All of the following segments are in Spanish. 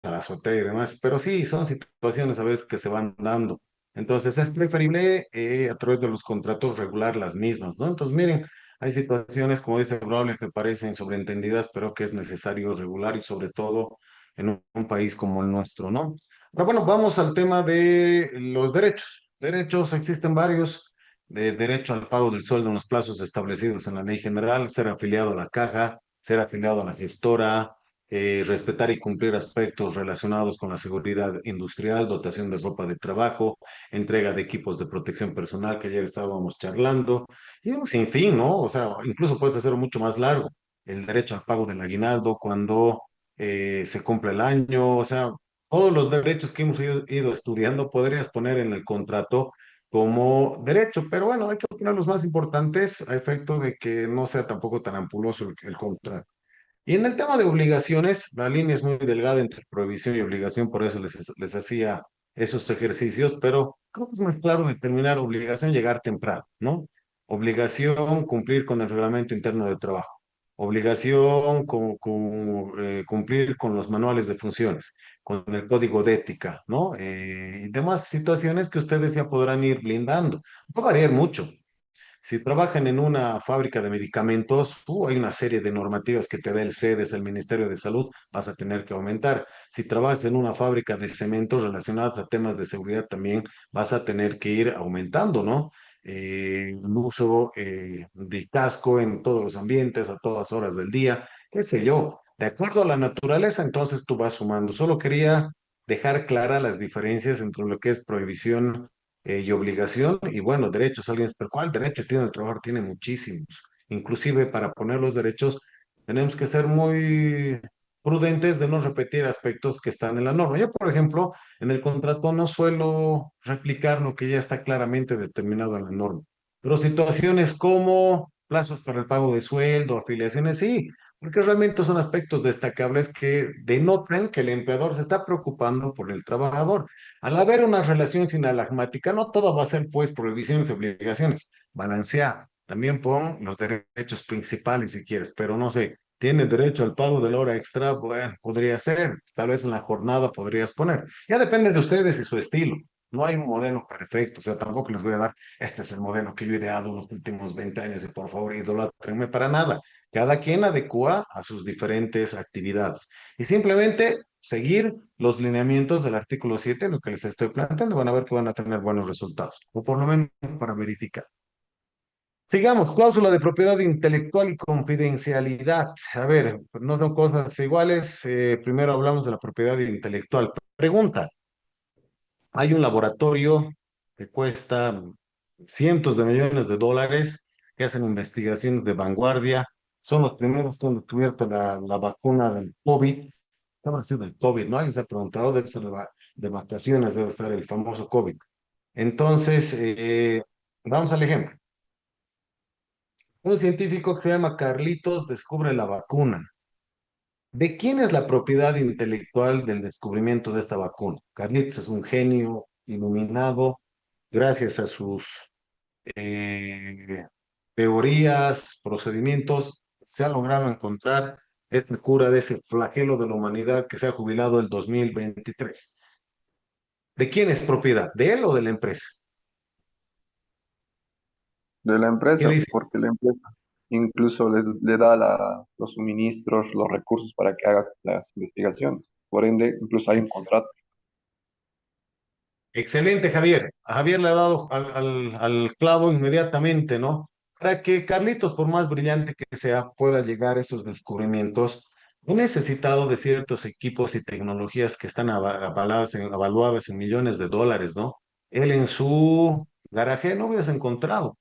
a la azotea y demás, pero sí, son situaciones a veces que se van dando. Entonces es preferible a través de los contratos regular las mismas, ¿no? Entonces miren, hay situaciones, como dice Braulio, que parecen sobreentendidas, pero que es necesario regular y sobre todo en un país como el nuestro, ¿no? Pero bueno, vamos al tema de los derechos. Derechos existen varios, de derecho al pago del sueldo en los plazos establecidos en la ley general, ser afiliado a la caja, ser afiliado a la gestora, respetar y cumplir aspectos relacionados con la seguridad industrial, dotación de ropa de trabajo, entrega de equipos de protección personal que ayer estábamos charlando, y un sinfín, ¿no? O sea, incluso puedes hacerlo mucho más largo. El derecho al pago del aguinaldo cuando se cumple el año, o sea, todos los derechos que hemos ido estudiando podrías poner en el contrato como derecho, pero bueno, hay que poner los más importantes a efecto de que no sea tampoco tan ampuloso el contrato. Y en el tema de obligaciones, la línea es muy delgada entre prohibición y obligación, por eso les hacía esos ejercicios, pero creo que es muy claro determinar obligación llegar temprano, ¿no? Obligación cumplir con el reglamento interno de trabajo. Obligación cumplir con los manuales de funciones, con el código de ética, ¿no? Y demás situaciones que ustedes ya podrán ir blindando. Va a variar mucho. Si trabajan en una fábrica de medicamentos, hay una serie de normativas que te da el CEDES, el Ministerio de Salud, vas a tener que aumentar. Si trabajas en una fábrica de cementos relacionados a temas de seguridad, también vas a tener que ir aumentando, ¿no? El uso de casco en todos los ambientes, a todas horas del día, qué sé yo. De acuerdo a la naturaleza, entonces tú vas sumando. Solo quería dejar claras las diferencias entre lo que es prohibición y obligación y bueno, derechos. Alguien dice, pero ¿cuál derecho tiene el trabajador? Tiene muchísimos. Inclusive para poner los derechos tenemos que ser muy prudentes de no repetir aspectos que están en la norma. Yo, por ejemplo, en el contrato no suelo replicar lo que ya está claramente determinado en la norma, pero situaciones como plazos para el pago de sueldo, afiliaciones, sí, porque realmente son aspectos destacables que denotan que el empleador se está preocupando por el trabajador. Al haber una relación sinalagmática, no todo va a ser pues prohibiciones y obligaciones. Balancea. También pon los derechos principales si quieres, pero no sé, tiene derecho al pago de la hora extra, bueno, podría ser. Tal vez en la jornada podrías poner. Ya depende de ustedes y su estilo. No hay un modelo perfecto, o sea, tampoco les voy a dar, este es el modelo que yo he ideado en los últimos 20 años y por favor, idolátrenme para nada. Cada quien adecua a sus diferentes actividades. Y simplemente seguir los lineamientos del artículo 7, lo que les estoy planteando, van a ver que van a tener buenos resultados, o por lo menos para verificar. Sigamos, cláusula de propiedad intelectual y confidencialidad. A ver, no son cosas iguales. Primero hablamos de la propiedad intelectual. Pregunta, hay un laboratorio que cuesta cientos de millones de dólares, que hacen investigaciones de vanguardia. Son los primeros que han descubierto la vacuna del COVID. ¿Qué habrá sido del COVID? ¿No? Alguien se ha preguntado, debe ser de vacaciones, debe estar el famoso COVID. Entonces, vamos al ejemplo. Un científico que se llama Carlitos descubre la vacuna. ¿De quién es la propiedad intelectual del descubrimiento de esta vacuna? Carlitos es un genio iluminado gracias a sus eh, teorías, procedimientos, se ha logrado encontrar esta cura de ese flagelo de la humanidad que se ha jubilado el 2023. ¿De quién es propiedad? ¿De él o de la empresa? De la ¿Qué empresa, dice? porque la empresa incluso le da los suministros, los recursos para que haga las investigaciones. Por ende, incluso hay un contrato. Excelente, Javier. A Javier le ha dado al clavo inmediatamente, ¿no? Para que Carlitos, por más brillante que sea, pueda llegar a esos descubrimientos, he necesitado de ciertos equipos y tecnologías que están evaluadas en millones de dólares, ¿no? Él en su garaje no hubiese encontrado.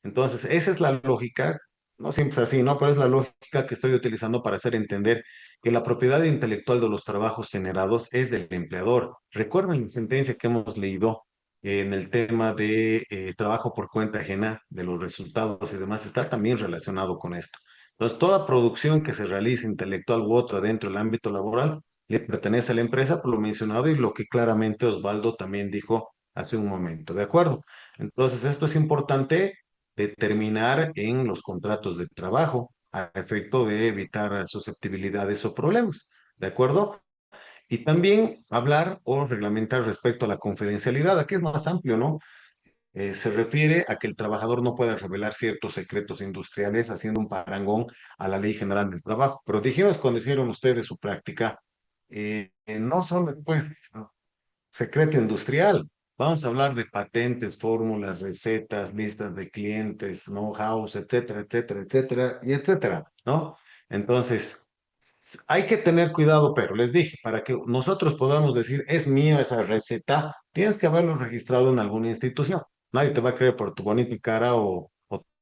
Entonces, esa es la lógica, no siempre es así, ¿no? Pero es la lógica que estoy utilizando para hacer entender que la propiedad intelectual de los trabajos generados es del empleador. Recuerden la sentencia que hemos leído en el tema de trabajo por cuenta ajena, de los resultados y demás, está también relacionado con esto. Entonces, toda producción que se realice intelectual u otra dentro del ámbito laboral le pertenece a la empresa, por lo mencionado y lo que claramente Osvaldo también dijo hace un momento. ¿De acuerdo? Entonces, esto es importante determinar en los contratos de trabajo a efecto de evitar susceptibilidades o problemas. ¿De acuerdo? Y también hablar o reglamentar respecto a la confidencialidad. Aquí es más amplio, ¿no? Se refiere a que el trabajador no puede revelar ciertos secretos industriales haciendo un parangón a la Ley General del Trabajo. Pero dijimos cuando hicieron ustedes su práctica, no solo pues, secreto industrial, vamos a hablar de patentes, fórmulas, recetas, listas de clientes, know-hows, etcétera, etcétera, etcétera, y etcétera, ¿no? Entonces, hay que tener cuidado, pero les dije, para que nosotros podamos decir, es mío esa receta, tienes que haberlo registrado en alguna institución. Nadie te va a creer por tu bonita cara o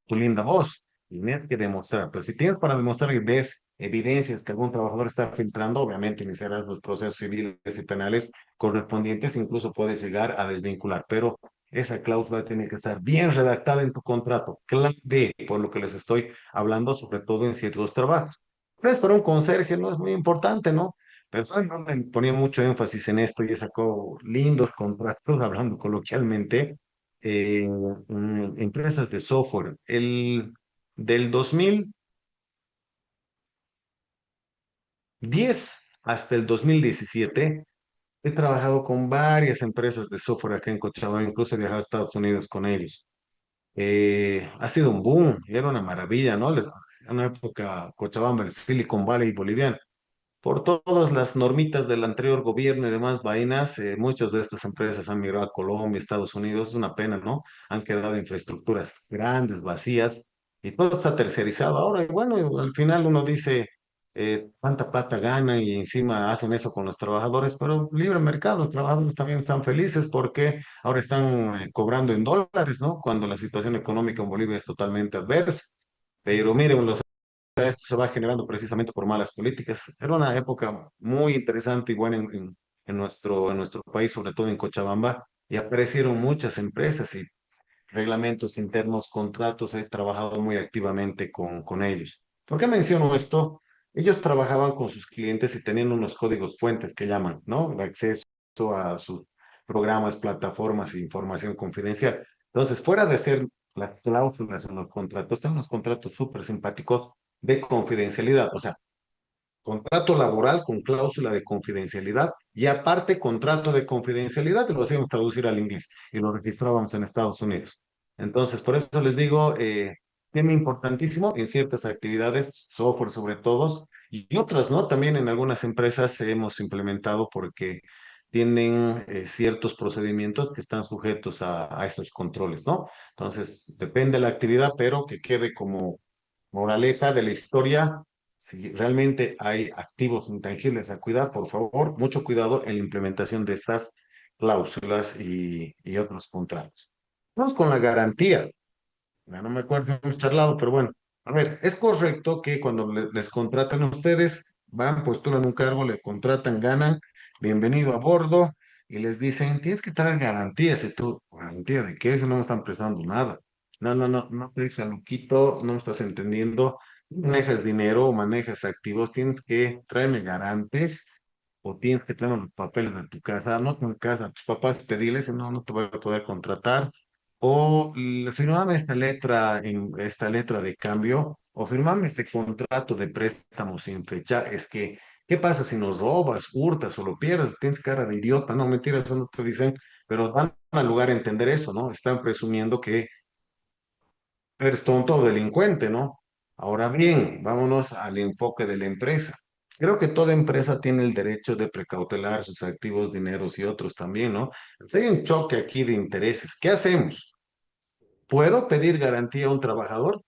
tu linda voz. Tienes que demostrar. Pero si tienes para demostrar y ves evidencias que algún trabajador está filtrando, obviamente iniciarás los procesos civiles y penales correspondientes, incluso puedes llegar a desvincular. Pero esa cláusula tiene que estar bien redactada en tu contrato, clave, por lo que les estoy hablando, sobre todo en ciertos trabajos. Pues para un conserje no es muy importante, ¿no? Pero ¿sabe? No me ponía mucho énfasis en esto y sacó lindos contratos, hablando coloquialmente, empresas de software. Del 2010 hasta el 2017 he trabajado con varias empresas de software acá en Cochabamba, incluso he viajado a Estados Unidos con ellos. Ha sido un boom, y era una maravilla, ¿no? En una época Cochabamba, el Silicon Valley boliviano. Por todas las normitas del anterior gobierno y demás vainas, muchas de estas empresas han migrado a Colombia, Estados Unidos, es una pena, ¿no? Han quedado infraestructuras grandes, vacías, y todo está tercerizado ahora. Y bueno, al final uno dice, tanta plata ganan y encima hacen eso con los trabajadores, pero libre mercado, los trabajadores también están felices porque ahora están cobrando en dólares, ¿no? Cuando la situación económica en Bolivia es totalmente adversa. Pero miren, esto se va generando precisamente por malas políticas. Era una época muy interesante y buena en nuestro país, sobre todo en Cochabamba, y aparecieron muchas empresas y reglamentos internos, contratos. He trabajado muy activamente con ellos. ¿Por qué menciono esto? Ellos trabajaban con sus clientes y tenían unos códigos fuentes que llaman, ¿no? De acceso a sus programas, plataformas e información confidencial. Entonces, fuera de ser las cláusulas en los contratos, tengo unos contratos súper simpáticos de confidencialidad. O sea, contrato laboral con cláusula de confidencialidad y aparte contrato de confidencialidad que lo hacíamos traducir al inglés y lo registrábamos en Estados Unidos. Entonces, por eso les digo, tema importantísimo en ciertas actividades, software sobre todo, y otras, ¿no? También en algunas empresas hemos implementado porque tienen ciertos procedimientos que están sujetos a esos controles, ¿no? Entonces, depende de la actividad, pero que quede como moraleja de la historia, si realmente hay activos intangibles a cuidar, por favor, mucho cuidado en la implementación de estas cláusulas y otros contratos. Vamos con la garantía. Ya no me acuerdo si hemos charlado, pero bueno, a ver, es correcto que cuando les contratan a ustedes, van, postulan un cargo, le contratan, ganan, bienvenido a bordo, y les dicen, tienes que traer garantías, y tú, ¿garantía de qué? Eso no me están prestando nada. No, no, no, no te dice Luquito, no me estás entendiendo, manejas dinero o manejas activos, tienes que traerme garantes o tienes que traer los papeles de tu casa, no tu casa, a tus papás pedirles, no, no te voy a poder contratar o firmame esta letra de cambio, o firmame este contrato de préstamo sin fecha. Es que, ¿qué pasa si nos robas, hurtas o lo pierdes? Tienes cara de idiota, no, mentira, eso no te dicen, pero dan al lugar a entender eso, ¿no? Están presumiendo que eres tonto o delincuente, ¿no? Ahora bien, vámonos al enfoque de la empresa. Creo que toda empresa tiene el derecho de precautelar sus activos, dineros y otros también, ¿no? Si hay un choque aquí de intereses, ¿qué hacemos? ¿Puedo pedir garantía a un trabajador?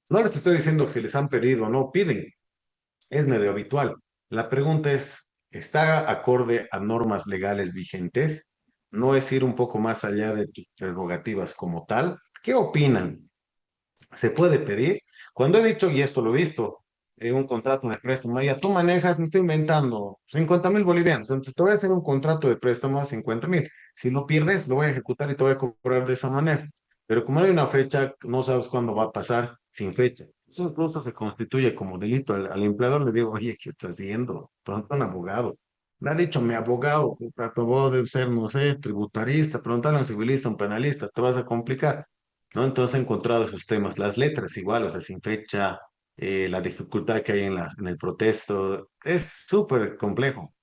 No les estoy diciendo si les han pedido o no, piden. Es medio habitual. La pregunta es, ¿está acorde a normas legales vigentes? ¿No es ir un poco más allá de tus prerrogativas como tal? ¿Qué opinan? ¿Se puede pedir? Cuando he dicho, y esto lo he visto, un contrato de préstamo, ya tú manejas, me estoy inventando, 50.000 bolivianos, entonces te voy a hacer un contrato de préstamo a 50.000. Si lo pierdes, lo voy a ejecutar y te voy a cobrar de esa manera. Pero como no hay una fecha, no sabes cuándo va a pasar sin fecha. Eso incluso se constituye como delito. Al empleador le digo, oye, ¿qué estás haciendo? Pregunta a un abogado. Me ha dicho mi abogado, puta, tu abogado debe ser, no sé, tributarista, pregúntale a un civilista, un penalista, te vas a complicar. ¿No? Entonces he encontrado esos temas, las letras igual, o sea, sin fecha, la dificultad que hay en el protesto, es súper complejo.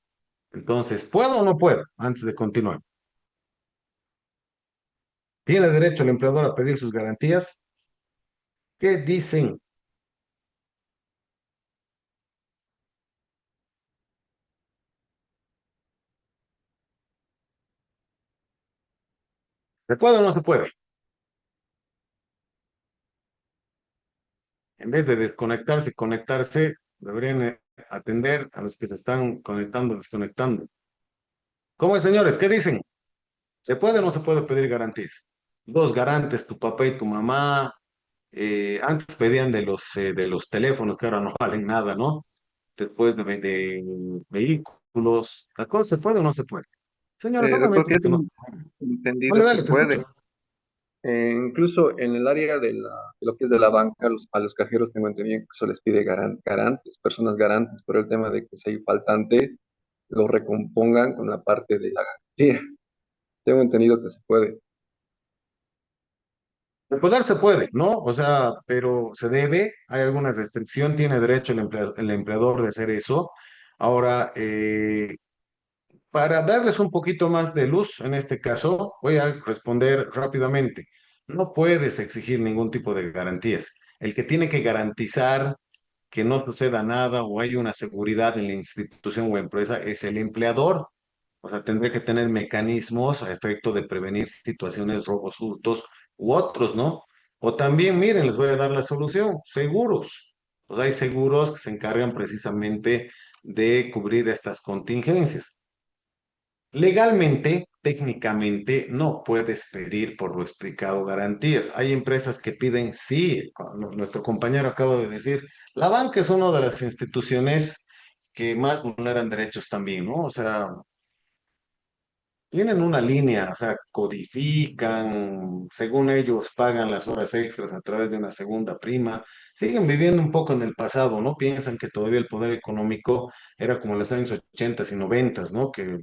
Entonces, ¿puedo o no puedo? Antes de continuar. ¿Tiene derecho el empleador a pedir sus garantías? ¿Qué dicen? ¿Se puede o no se puede? En vez de desconectarse y conectarse, deberían atender a los que se están conectando, desconectando. ¿Cómo es, señores? ¿Qué dicen? ¿Se puede o no se puede pedir garantías? Dos garantes, tu papá y tu mamá. Antes pedían de los teléfonos, que ahora no valen nada, ¿no? Después de vehículos. ¿La cosa se puede o no se puede? Señores, Doctor, obviamente que yo que no. tengo entendido Dale, que dale, te puede. escucho. Incluso en el área de lo que es de la banca, a los cajeros tengo entendido que se les pide garantes, personas garantes, por el tema de que si hay faltante, lo recompongan con la parte de la garantía. Tengo entendido que se puede. De poder se puede, ¿no? O sea, pero se debe, hay alguna restricción, tiene derecho el empleador de hacer eso. Ahora, para darles un poquito más de luz en este caso, voy a responder rápidamente. No puedes exigir ningún tipo de garantías. El que tiene que garantizar que no suceda nada o hay una seguridad en la institución o empresa es el empleador. O sea, tendría que tener mecanismos a efecto de prevenir situaciones, robos, hurtos u otros, ¿no? O también, miren, les voy a dar la solución, seguros. Pues hay seguros que se encargan precisamente de cubrir estas contingencias. Legalmente, técnicamente, no puedes pedir por lo explicado garantías. Hay empresas que piden, sí, nuestro compañero acaba de decir, la banca es una de las instituciones que más vulneran derechos también, ¿no? O sea, tienen una línea, o sea, codifican, según ellos pagan las horas extras a través de una segunda prima, siguen viviendo un poco en el pasado, ¿no? Piensan que todavía el poder económico era como en los años 80 y 90, ¿no? Que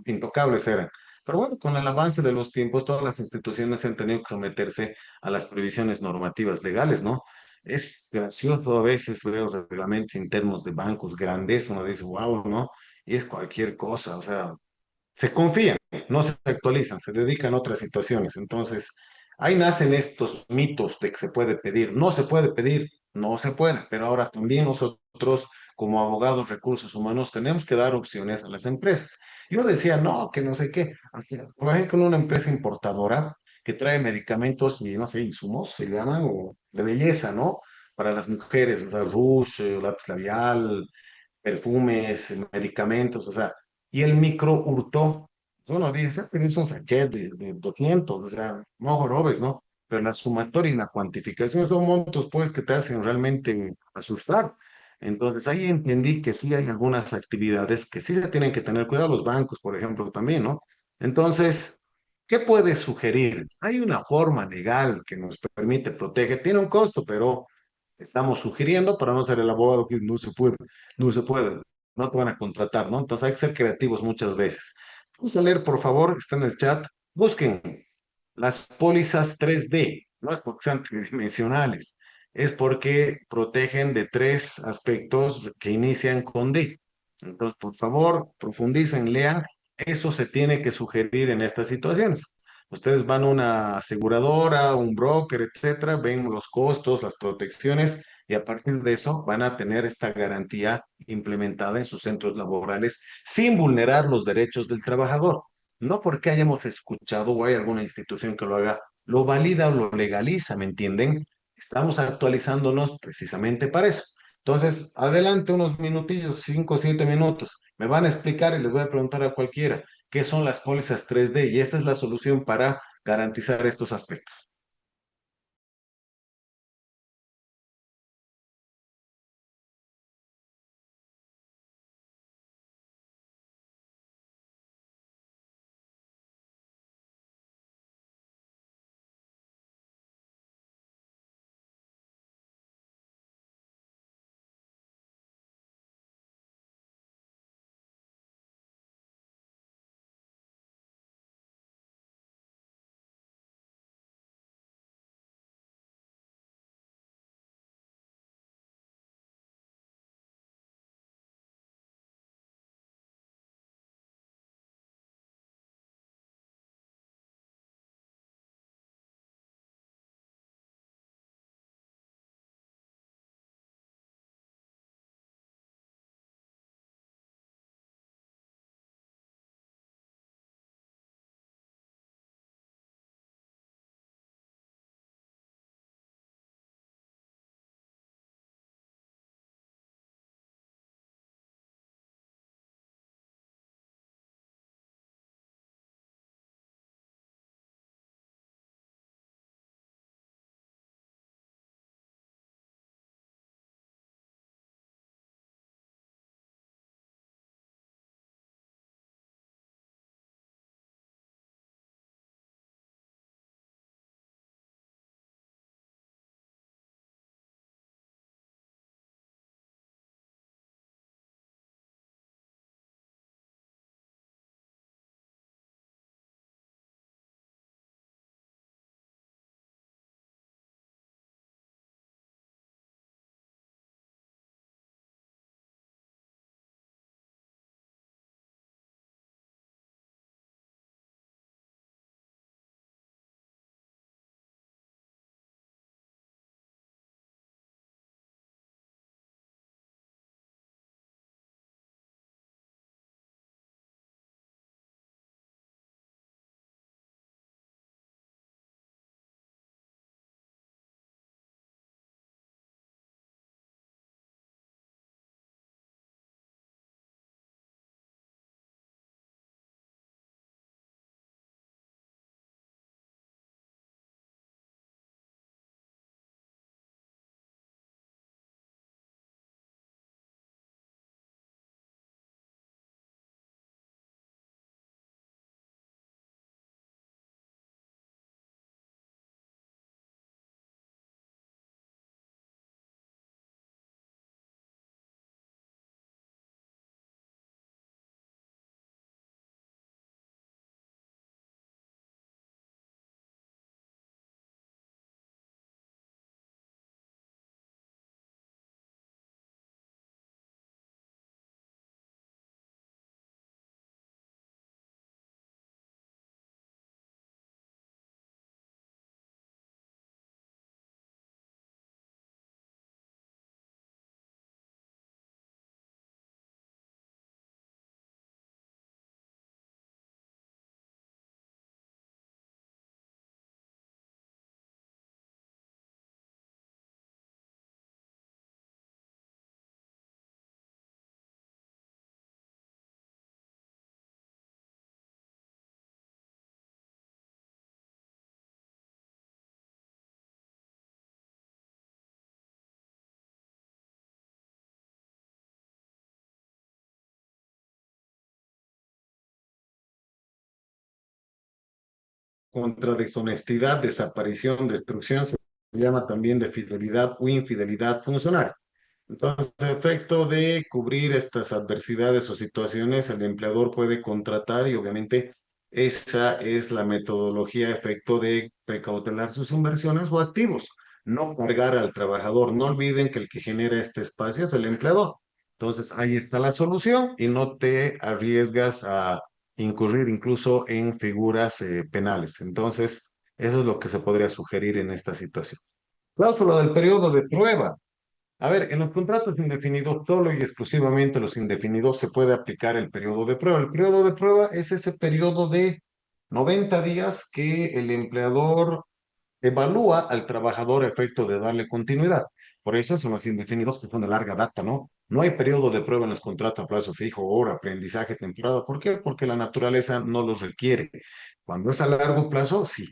intocables eran. Pero bueno, con el avance de los tiempos, todas las instituciones han tenido que someterse a las previsiones normativas legales, ¿no? Es gracioso a veces ver los reglamentos internos de bancos grandes, uno dice, wow, ¿no? Y es cualquier cosa, o sea, se confían, no se actualizan, se dedican a otras situaciones. Entonces, ahí nacen estos mitos de que se puede pedir. No se puede pedir, no se puede, pero ahora también nosotros, como abogados recursos humanos, tenemos que dar opciones a las empresas. Yo decía, no, que no sé qué. Hasta trabajé con una empresa importadora que trae medicamentos y, no sé, insumos, se llaman, o de belleza, ¿no? Para las mujeres, o sea, rouge, lápiz labial, perfumes, medicamentos, o sea, y el micro hurtó. Uno dice, pero es un sachet de 200, o sea, no jorobes, ¿no? Pero la sumatoria y la cuantificación son montos, pues, que te hacen realmente asustar. Entonces, ahí entendí que sí hay algunas actividades que sí se tienen que tener cuidado, los bancos, por ejemplo, también, ¿no? Entonces, ¿qué puedes sugerir? Hay una forma legal que nos permite proteger, tiene un costo, pero estamos sugiriendo para no ser el abogado que no se puede, no se puede, no te van a contratar, ¿no? Entonces hay que ser creativos muchas veces. Vamos a leer, por favor, está en el chat, busquen las pólizas 3D, no es porque sean tridimensionales, es porque protegen de tres aspectos que inician con D. Entonces, por favor, profundicen, lean, eso se tiene que sugerir en estas situaciones. Ustedes van a una aseguradora, un broker, etcétera, ven los costos, las protecciones y a partir de eso van a tener esta garantía implementada en sus centros laborales sin vulnerar los derechos del trabajador. No porque hayamos escuchado o hay alguna institución que lo haga, lo valida o lo legaliza, ¿me entienden? Estamos actualizándonos precisamente para eso. Entonces, adelante unos minutillos, 5 o 7 minutos. Me van a explicar y les voy a preguntar a cualquiera qué son las pólizas 3D y esta es la solución para garantizar estos aspectos. contra deshonestidad, desaparición, destrucción, se llama también de fidelidad o infidelidad funcional. Entonces, a efecto de cubrir estas adversidades o situaciones, el empleador puede contratar y obviamente esa es la metodología a efecto de precautelar sus inversiones o activos, no cargar al trabajador. No olviden que el que genera este espacio es el empleador. Entonces, ahí está la solución y no te arriesgas a incurrir incluso en figuras penales. Entonces, eso es lo que se podría sugerir en esta situación. Cláusula del periodo de prueba. A ver, en los contratos indefinidos, solo y exclusivamente los indefinidos, se puede aplicar el periodo de prueba. El periodo de prueba es ese periodo de 90 días que el empleador evalúa al trabajador a efecto de darle continuidad. Por eso son los indefinidos que son de larga data, ¿no? No hay periodo de prueba en los contratos a plazo fijo, hora, aprendizaje, temporada. ¿Por qué? Porque la naturaleza no los requiere. Cuando es a largo plazo, sí.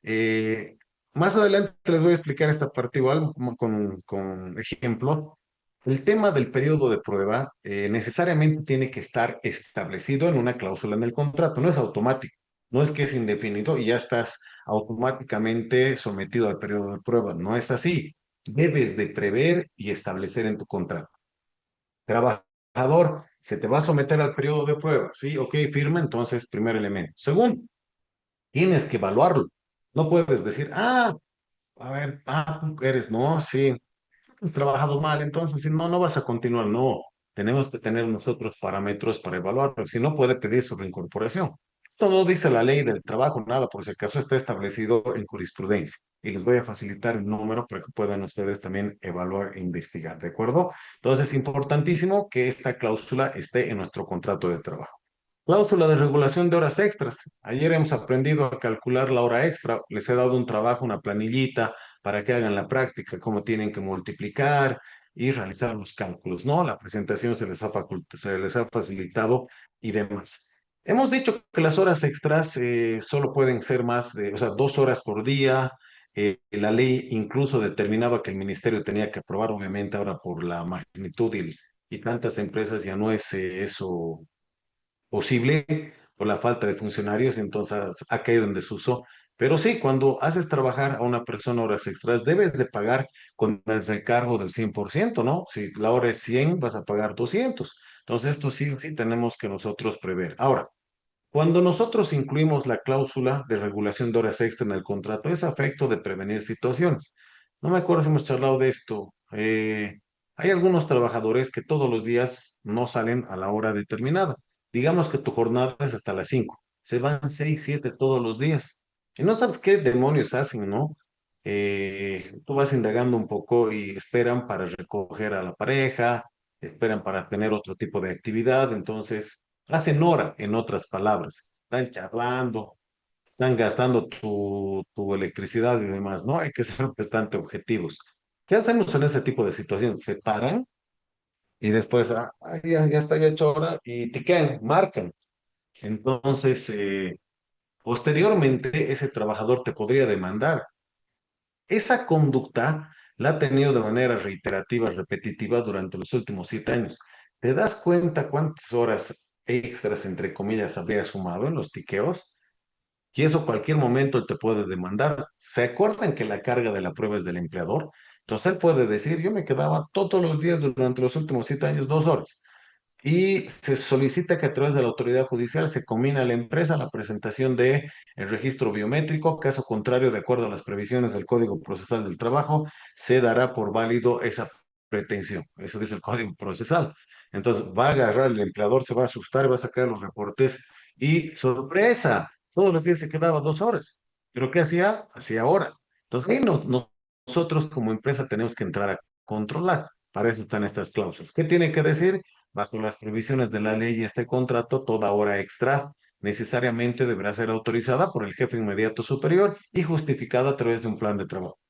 Eh, Más adelante les voy a explicar esta parte igual con ejemplo. El tema del periodo de prueba necesariamente tiene que estar establecido en una cláusula en el contrato, no es automático, no es que es indefinido y ya estás automáticamente sometido al periodo de prueba. No es así. Debes de prever y establecer en tu contrato. Trabajador, se te va a someter al periodo de prueba. Sí, ok, firma, entonces, primer elemento. Segundo, tienes que evaluarlo. No puedes decir, a ver, tú eres, no, sí, has trabajado mal, entonces si no, no vas a continuar. No, tenemos que tener nosotros parámetros para evaluarlo, si no puede pedir su reincorporación. Esto no dice la ley del trabajo, nada, por si acaso está establecido en jurisprudencia. Y les voy a facilitar el número para que puedan ustedes también evaluar e investigar, ¿de acuerdo? Entonces es importantísimo que esta cláusula esté en nuestro contrato de trabajo. Cláusula de regulación de horas extras. Ayer hemos aprendido a calcular la hora extra. Les he dado un trabajo, una planillita para que hagan la práctica, cómo tienen que multiplicar y realizar los cálculos, ¿no? La presentación se les ha facilitado y demás. Hemos dicho que las horas extras solo pueden ser más de, o sea, 2 horas por día. La ley incluso determinaba que el ministerio tenía que aprobar, obviamente, ahora por la magnitud y tantas empresas ya no es eso posible por la falta de funcionarios, entonces ha caído en desuso. Pero sí, cuando haces trabajar a una persona horas extras, debes de pagar con el recargo del 100%, ¿no? Si la hora es 100, vas a pagar 200. Entonces, esto sí, sí tenemos que nosotros prever. Ahora, cuando nosotros incluimos la cláusula de regulación de horas extra en el contrato, es a efecto de prevenir situaciones. No me acuerdo si hemos charlado de esto. Hay algunos trabajadores que todos los días no salen a la hora determinada. Digamos que tu jornada es hasta las 5. Se van 6, 7 todos los días. Y no sabes qué demonios hacen, ¿no? Tú vas indagando un poco y esperan para recoger a la pareja, esperan para tener otro tipo de actividad. Entonces hacen hora, en otras palabras. Están charlando, están gastando tu electricidad y demás, ¿no? Hay que ser bastante objetivos. ¿Qué hacemos en ese tipo de situaciones? Se paran y después, ya está ya hecho hora y tiquean, marcan. Entonces, posteriormente, ese trabajador te podría demandar. Esa conducta la ha tenido de manera reiterativa, repetitiva durante los últimos 7 años. ¿Te das cuenta cuántas horas extras, entre comillas, habrías sumado en los tiqueos? Y eso cualquier momento él te puede demandar. ¿Se acuerdan que la carga de la prueba es del empleador? Entonces él puede decir, yo me quedaba todos los días durante los últimos 7 años 2 horas. Y se solicita que a través de la autoridad judicial se combine a la empresa la presentación de el registro biométrico. Caso contrario, de acuerdo a las previsiones del Código Procesal del Trabajo, se dará por válido esa pretensión. Eso dice el Código Procesal. Entonces va a agarrar el empleador, se va a asustar, va a sacar los reportes y sorpresa, todos los días se quedaba 2 horas. ¿Pero qué hacía? Hacía hora. Entonces ahí nosotros como empresa tenemos que entrar a controlar. Para eso están estas cláusulas. ¿Qué tiene que decir? Bajo las previsiones de la ley y este contrato, toda hora extra necesariamente deberá ser autorizada por el jefe inmediato superior y justificada a través de un plan de trabajo.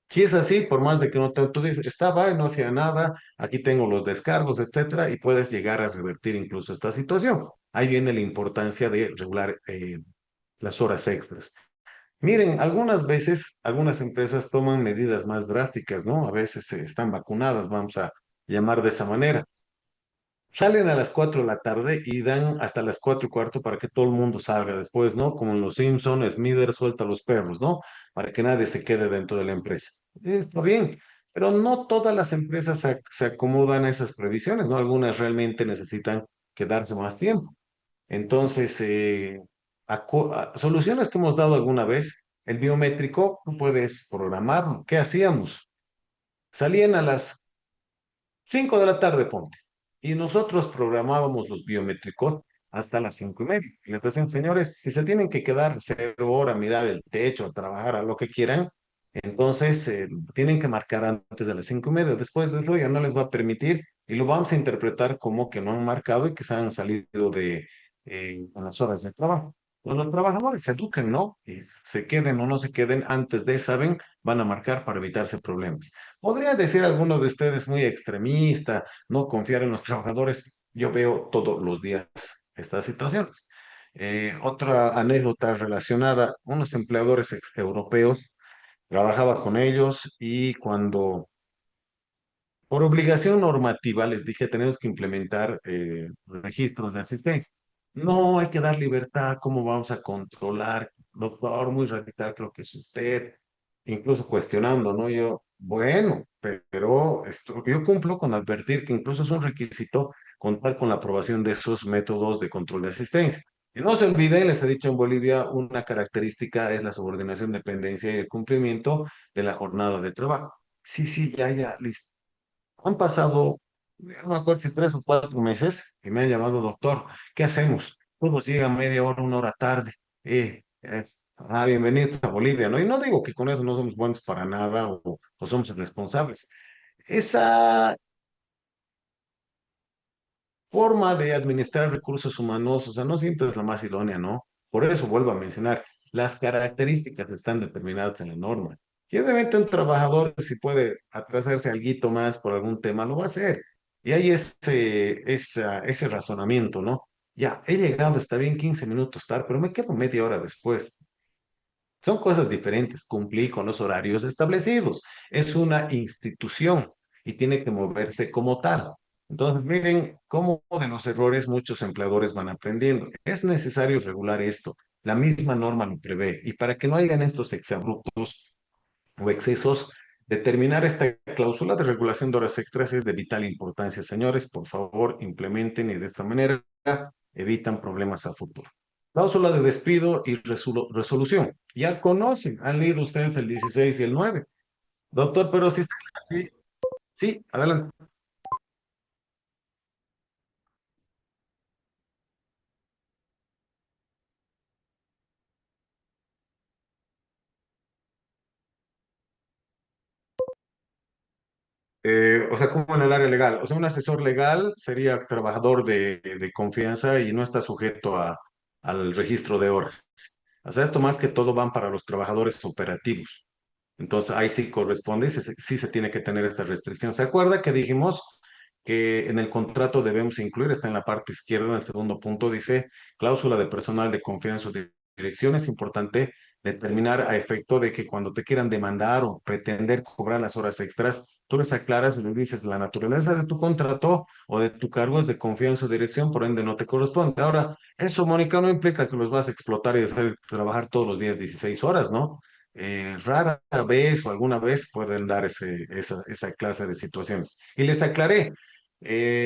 Si es así, por más de que no te tú dices, estaba y no hacía nada, aquí tengo los descargos, etcétera, y puedes llegar a revertir incluso esta situación. Ahí viene la importancia de regular las horas extras. Miren, algunas veces, algunas empresas toman medidas más drásticas, ¿no? A veces están vacunadas, vamos a llamar de esa manera. Salen a las 4 de la tarde y dan hasta las 4:15 para que todo el mundo salga después, ¿no? Como en Los Simpsons, Smithers suelta a los perros, ¿no? Para que nadie se quede dentro de la empresa. Está bien, pero no todas las empresas se acomodan a esas previsiones, ¿no? Algunas realmente necesitan quedarse más tiempo. Entonces, soluciones que hemos dado alguna vez, el biométrico, tú puedes programarlo. ¿Qué hacíamos? Salían a las 5 de la tarde, ponte. Y nosotros programábamos los biométricos hasta las 5:30. Y les decían, señores, si se tienen que quedar 0 horas a mirar el techo, a trabajar, a lo que quieran, entonces tienen que marcar antes de las 5:30. Después de eso ya no les va a permitir y lo vamos a interpretar como que no han marcado y que se han salido en las horas de trabajo. Pues los trabajadores se educan, ¿no? Y se queden o no se queden antes de, saben, van a marcar para evitarse problemas. Podría decir alguno de ustedes muy extremista, no confiar en los trabajadores. Yo veo todos los días estas situaciones. Otra anécdota relacionada, unos empleadores europeos, trabajaba con ellos y cuando por obligación normativa les dije, tenemos que implementar registros de asistencia. No hay que dar libertad, ¿cómo vamos a controlar? Doctor, muy radical creo que es usted, incluso cuestionando, ¿no? Yo, bueno, pero yo cumplo con advertir que incluso es un requisito contar con la aprobación de esos métodos de control de asistencia. Y no se olviden, les he dicho en Bolivia, una característica es la subordinación, dependencia y el cumplimiento de la jornada de trabajo. Sí, sí, ya, ya, listo. Han pasado, no me acuerdo si 3 o 4 meses, y me han llamado doctor. ¿Qué hacemos? Todos llegan media hora, 1 hora tarde. Bienvenidos a Bolivia, ¿no? Y no digo que con eso no somos buenos para nada o somos irresponsables. Esa forma de administrar recursos humanos, o sea, no siempre es la más idónea, ¿no? Por eso vuelvo a mencionar, las características están determinadas en la norma. Y obviamente un trabajador, si puede atrasarse algo más por algún tema, lo va a hacer. Y hay ese razonamiento, ¿no? Ya, he llegado, está bien 15 minutos tarde, pero me quedo media hora después. Son cosas diferentes. Cumplí con los horarios establecidos. Es una institución y tiene que moverse como tal. Entonces, miren cómo de los errores muchos empleadores van aprendiendo. Es necesario regular esto. La misma norma lo prevé. Y para que no hayan estos exabruptos o excesos, determinar esta cláusula de regulación de horas extras es de vital importancia. Señores, por favor, implementen y de esta manera evitan problemas a futuro. Cláusula de despido y resolución. Ya conocen, han leído ustedes el 16 y el 9. Doctor, pero si está aquí, sí, adelante. O sea, como en el área legal. O sea, un asesor legal sería trabajador de confianza y no está sujeto al registro de horas. O sea, esto más que todo van para los trabajadores operativos. Entonces, ahí sí corresponde, sí se tiene que tener esta restricción. ¿Se acuerda que dijimos que en el contrato debemos incluir, está en la parte izquierda, en el segundo punto, dice cláusula de personal de confianza o dirección? Es importante determinar a efecto de que cuando te quieran demandar o pretender cobrar las horas extras, tú les aclaras y les dices la naturaleza de tu contrato o de tu cargo es de confianza o dirección, por ende no te corresponde. Ahora, eso, Mónica, no implica que los vas a explotar y hacer trabajar todos los días 16 horas, ¿no? Rara vez o alguna vez pueden dar esa clase de situaciones. Y les aclaré,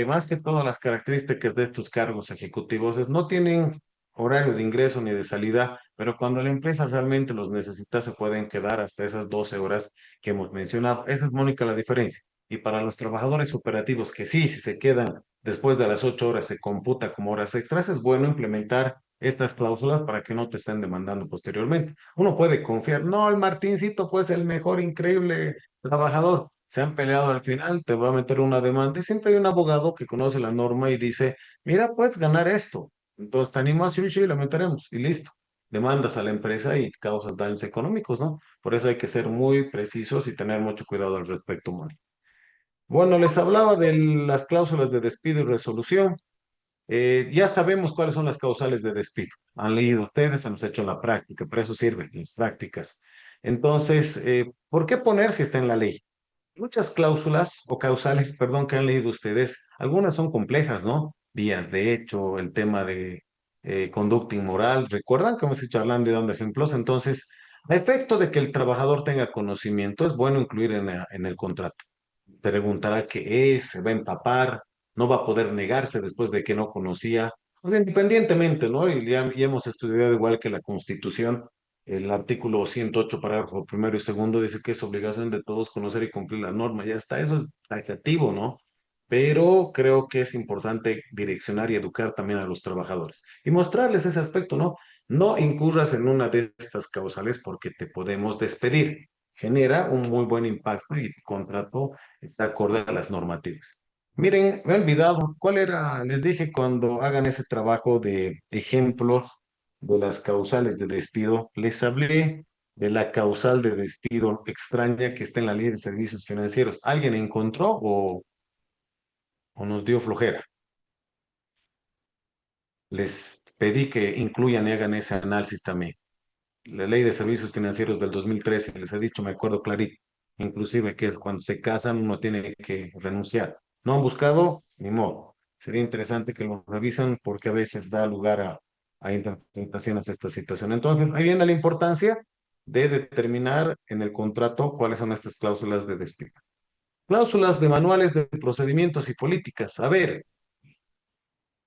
más que todas las características de tus cargos ejecutivos no tienen horario de ingreso ni de salida, pero cuando la empresa realmente los necesita, se pueden quedar hasta esas 12 horas que hemos mencionado. Esa es, Mónica, la diferencia. Y para los trabajadores operativos que sí, si se quedan después de las 8 horas, se computa como horas extras, es bueno implementar estas cláusulas para que no te estén demandando posteriormente. Uno puede confiar, no, el Martincito fue el mejor, increíble trabajador. Se han peleado al final, te va a meter una demanda y siempre hay un abogado que conoce la norma y dice, mira, puedes ganar esto. Entonces te animas, sí, sí, lo meteremos y listo. Demandas a la empresa y causas daños económicos, ¿no? Por eso hay que ser muy precisos y tener mucho cuidado al respecto, Moni. Bueno, les hablaba de las cláusulas de despido y resolución. Ya sabemos cuáles son las causales de despido. Han leído ustedes, hemos hecho la práctica, para eso sirven las prácticas. Entonces, ¿por qué poner si está en la ley? muchas cláusulas o causales, perdón, que han leído ustedes. Algunas son complejas, ¿no? Vías de hecho, el tema de conducta inmoral. ¿Recuerdan que hemos hecho hablando y dando ejemplos? Entonces, a efecto de que el trabajador tenga conocimiento, es bueno incluir en el contrato. Preguntará qué es, se va a empapar, no va a poder negarse después de que no conocía. O sea, independientemente, ¿no? Y hemos estudiado igual que la Constitución. El artículo 108, parágrafo primero y segundo, dice que es obligación de todos conocer y cumplir la norma. Ya está, eso es taxativo, ¿no? Pero creo que es importante direccionar y educar también a los trabajadores y mostrarles ese aspecto, ¿no? No incurras en una de estas causales porque te podemos despedir. Genera un muy buen impacto y el contrato está acorde a las normativas. Miren, me he olvidado cuál era, les dije cuando hagan ese trabajo de ejemplos de las causales de despido, les hablé de la causal de despido extraña que está en la ley de servicios financieros. ¿Alguien encontró o nos dio flojera? Les pedí que incluyan y hagan ese análisis también. La ley de servicios financieros del 2013, les he dicho, me acuerdo clarito, inclusive que cuando se casan uno tiene que renunciar. No han buscado, ni modo. Sería interesante que lo revisan porque a veces da lugar a interpretaciones de esta situación. Entonces, ahí viene la importancia de determinar en el contrato cuáles son estas cláusulas de despido. Cláusulas de manuales de procedimientos y políticas. A ver,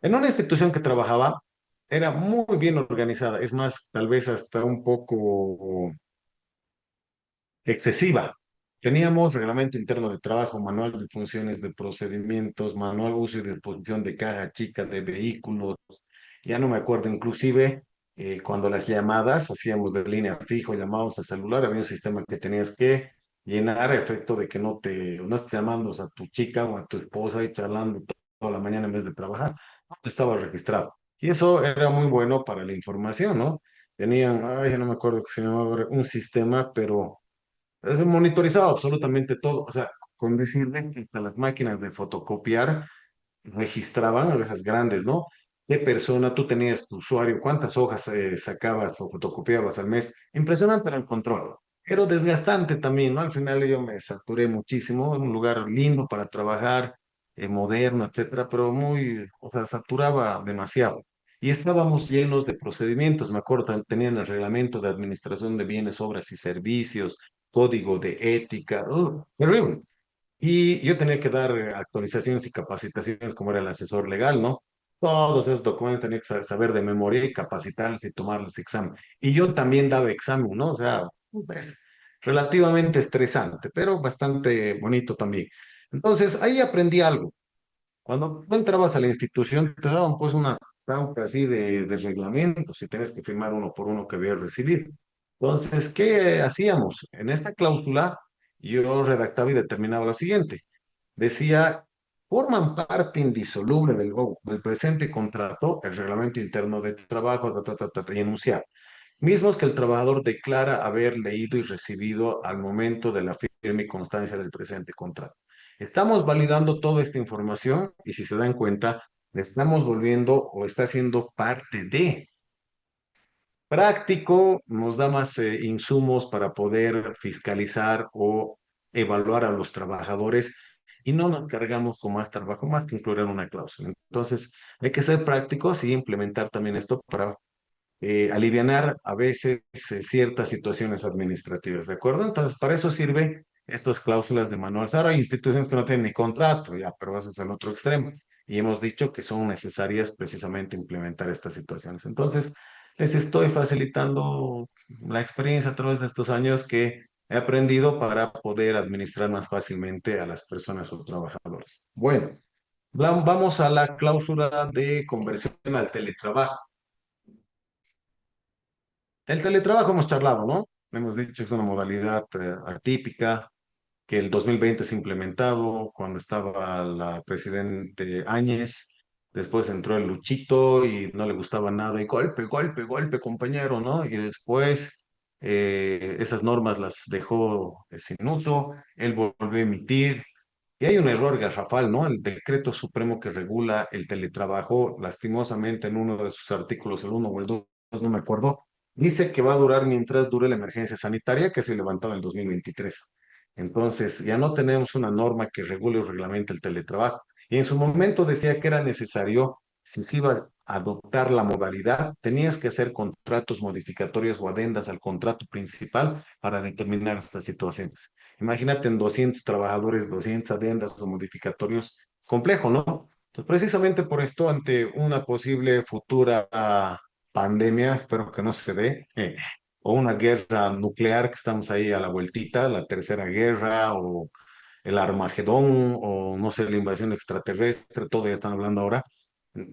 en una institución que trabajaba, era muy bien organizada, es más, tal vez hasta un poco excesiva. Teníamos reglamento interno de trabajo, manual de funciones de procedimientos, manual uso y disposición de caja chica de vehículos. Ya no me acuerdo, inclusive cuando las llamadas hacíamos de línea fijo, llamábamos a celular, había un sistema que tenías que llenar a efecto de que no estés llamando a tu chica o a tu esposa y charlando toda la mañana en vez de trabajar, no estaba registrado. Y eso era muy bueno para la información, ¿no? Tenían, ay, ya no me acuerdo que se llamaba ahora, un sistema, pero se monitorizaba absolutamente todo. O sea, con decirle que hasta las máquinas de fotocopiar registraban, a esas grandes, ¿no? ¿Qué persona tú tenías tu usuario? ¿Cuántas hojas sacabas o fotocopiabas al mes? Impresionante era el control. Pero desgastante también, ¿no? Al final yo me saturé muchísimo. Un lugar lindo para trabajar, moderno, etcétera, pero muy, o sea, saturaba demasiado. Y estábamos llenos de procedimientos. Me acuerdo, tenían el reglamento de administración de bienes, obras y servicios, código de ética, terrible. Y yo tenía que dar actualizaciones y capacitaciones como era el asesor legal, ¿no? Todos esos documentos tenía que saber de memoria y capacitarlos y tomarles examen. Y yo también daba examen, ¿no? O sea, es relativamente estresante, pero bastante bonito también. Entonces, ahí aprendí algo. Cuando tú entrabas a la institución, te daban pues una pauta así de reglamentos y tienes que firmar uno por uno que habías recibido. Entonces, ¿qué hacíamos? En esta cláusula yo redactaba y determinaba lo siguiente. Decía, forman parte indisoluble del presente contrato el reglamento interno de trabajo, y enunciado, mismos que el trabajador declara haber leído y recibido al momento de la firma y constancia del presente contrato. Estamos validando toda esta información y si se dan cuenta, le estamos volviendo o está siendo parte de práctico, nos da más insumos para poder fiscalizar o evaluar a los trabajadores y no nos cargamos con más trabajo, más que incluir en una cláusula. Entonces, hay que ser prácticos y implementar también esto para alivianar a veces ciertas situaciones administrativas, ¿de acuerdo? Entonces, para eso sirve estas cláusulas de manual. Ahora hay instituciones que no tienen ni contrato, ya, pero eso es el otro extremo. Y hemos dicho que son necesarias precisamente implementar estas situaciones. Entonces, les estoy facilitando la experiencia a través de estos años que he aprendido para poder administrar más fácilmente a las personas o trabajadores. Bueno, vamos a la cláusula de conversión al teletrabajo. El teletrabajo hemos charlado, ¿no? Hemos dicho que es una modalidad atípica, que el 2020 se ha implementado cuando estaba la presidente Áñez, después entró el Luchito y no le gustaba nada, y golpe, golpe, golpe, compañero, ¿no? Y después esas normas las dejó sin uso, él volvió a emitir, y hay un error garrafal, ¿no? El decreto supremo que regula el teletrabajo, lastimosamente en uno de sus artículos, el uno o el 2, no me acuerdo, dice que va a durar mientras dure la emergencia sanitaria que se levantó en el 2023. Entonces, ya no tenemos una norma que regule o reglamente el teletrabajo. Y en su momento decía que era necesario, si se iba a adoptar la modalidad, tenías que hacer contratos modificatorios o adendas al contrato principal para determinar estas situaciones. Imagínate en 200 trabajadores, 200 adendas o modificatorios, complejo, ¿no? Entonces, precisamente por esto, ante una posible futura pandemia, espero que no se dé, o una guerra nuclear que estamos ahí a la vueltita, la tercera guerra o el Armagedón o no sé, la invasión extraterrestre, todo ya están hablando ahora,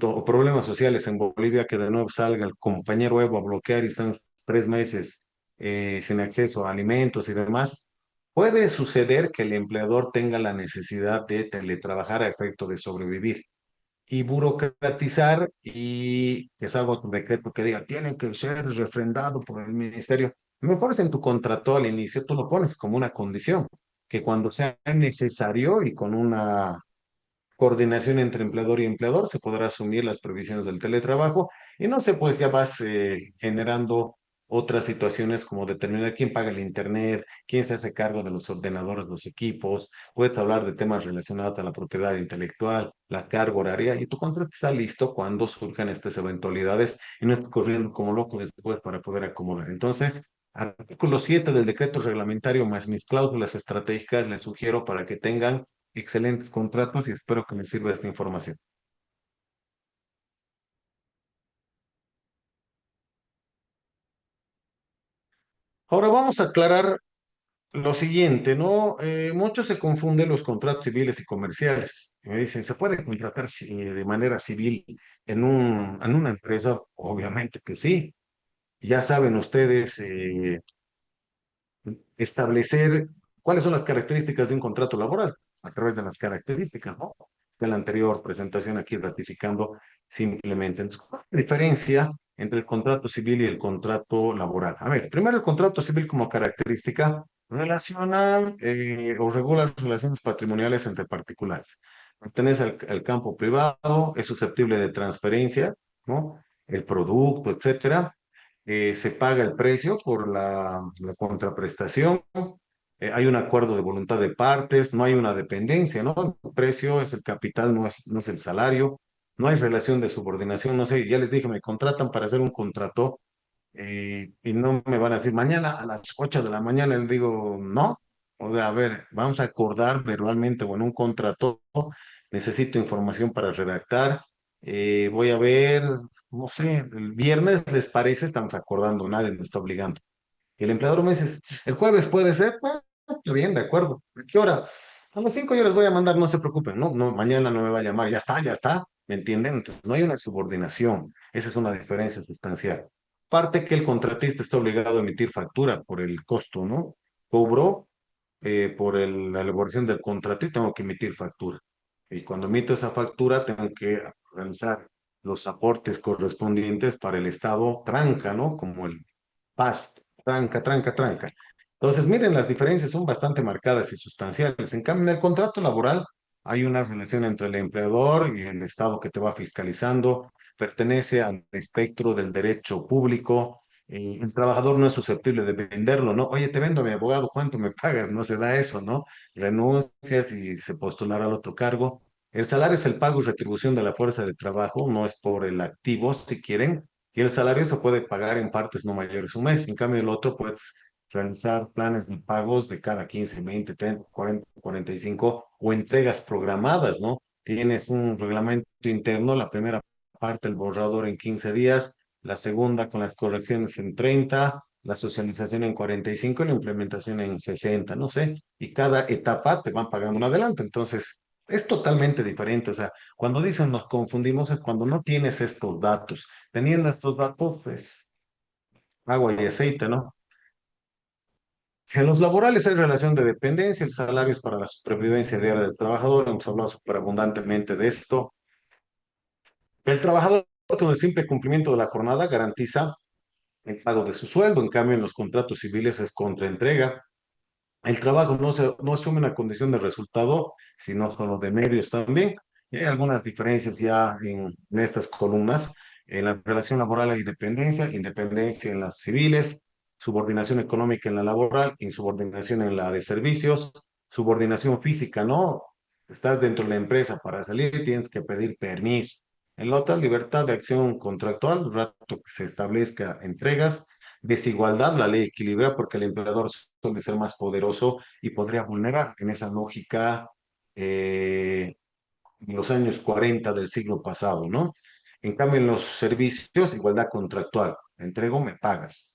o problemas sociales en Bolivia que de nuevo salga el compañero Evo a bloquear y están 3 meses sin acceso a alimentos y demás. Puede suceder que el empleador tenga la necesidad de teletrabajar a efecto de sobrevivir y burocratizar y que salga otro decreto que diga, tiene que ser refrendado por el ministerio. Mejor es en tu contrato al inicio, tú lo pones como una condición, que cuando sea necesario y con una coordinación entre empleador y empleador, se podrá asumir las previsiones del teletrabajo y no sé, pues ya vas generando otras situaciones como determinar quién paga el internet, quién se hace cargo de los ordenadores, los equipos, puedes hablar de temas relacionados a la propiedad intelectual, la carga horaria y tu contrato está listo cuando surjan estas eventualidades y no estés corriendo como loco después para poder acomodar. Entonces, artículo 7 del decreto reglamentario más mis cláusulas estratégicas les sugiero para que tengan excelentes contratos y espero que me sirva esta información. Ahora vamos a aclarar lo siguiente, ¿no? Muchos se confunden los contratos civiles y comerciales. Y me dicen, ¿se puede contratar de manera civil en una empresa? Obviamente que sí. Ya saben ustedes establecer cuáles son las características de un contrato laboral a través de las características, ¿no? De la anterior presentación aquí ratificando simplemente. Entonces, ¿cuál es la diferencia entre el contrato civil y el contrato laboral? A ver, primero el contrato civil como característica relaciona o regula las relaciones patrimoniales entre particulares. Pertenece al campo privado, es susceptible de transferencia, ¿no? El producto, etcétera, se paga el precio por la contraprestación, hay un acuerdo de voluntad de partes, no hay una dependencia, ¿no? El precio es el capital, no es el salario, no hay relación de subordinación, no sé, ya les dije, me contratan para hacer un contrato y no me van a decir mañana a las 8 de la mañana, les digo, no, o sea, a ver, vamos a acordar verbalmente o en un contrato, necesito información para redactar, voy a ver, no sé, el viernes les parece, estamos acordando, nadie me está obligando. Y el empleador me dice, el jueves puede ser, pues, está bien, de acuerdo. ¿A qué hora? A las 5 yo les voy a mandar, no se preocupen, no, no, mañana no me va a llamar, ya está, ¿me entienden? Entonces, no hay una subordinación, esa es una diferencia sustancial. Parte que el contratista está obligado a emitir factura por el costo, ¿no? Cobro por la elaboración del contrato y tengo que emitir factura. Y cuando emito esa factura, tengo que realizar los aportes correspondientes para el Estado tranca, ¿no? Como el PAST, tranca, tranca, tranca. Entonces, miren, las diferencias son bastante marcadas y sustanciales. En cambio, en el contrato laboral hay una relación entre el empleador y el Estado que te va fiscalizando, pertenece al espectro del derecho público. El trabajador no es susceptible de venderlo, ¿no? Oye, te vendo a mi abogado, ¿cuánto me pagas? No se da eso, ¿no? Renuncias y se postulará al otro cargo. El salario es el pago y retribución de la fuerza de trabajo, no es por el activo, si quieren, y el salario se puede pagar en partes no mayores un mes. En cambio, el otro puedes realizar planes de pagos de cada 15, 20, 30, 40, 45 o entregas programadas, ¿no? Tienes un reglamento interno, la primera parte, el borrador en 15 días, la segunda con las correcciones en 30, la socialización en 45 y la implementación en 60, no sé, y cada etapa te van pagando un adelanto. Entonces, es totalmente diferente. O sea, cuando dicen nos confundimos es cuando no tienes estos datos. Teniendo estos datos, pues agua y aceite, ¿no? En los laborales hay relación de dependencia, el salario es para la supervivencia diaria del trabajador, hemos hablado súper abundantemente de esto. El trabajador con el simple cumplimiento de la jornada garantiza el pago de su sueldo, en cambio en los contratos civiles es contraentrega. El trabajo no asume una condición de resultado, sino solo de medios también. Y hay algunas diferencias ya en estas columnas. En la relación laboral hay dependencia, independencia en las civiles, subordinación económica en la laboral, insubordinación en la de servicios, subordinación física, ¿no? Estás dentro de la empresa, para salir tienes que pedir permiso. En la otra, libertad de acción contractual, el rato que se establezca entregas. Desigualdad, la ley equilibra porque el empleador suele ser más poderoso y podría vulnerar en esa lógica en los años 40 del siglo pasado, ¿no? En cambio, en los servicios, igualdad contractual. Entrego, me pagas.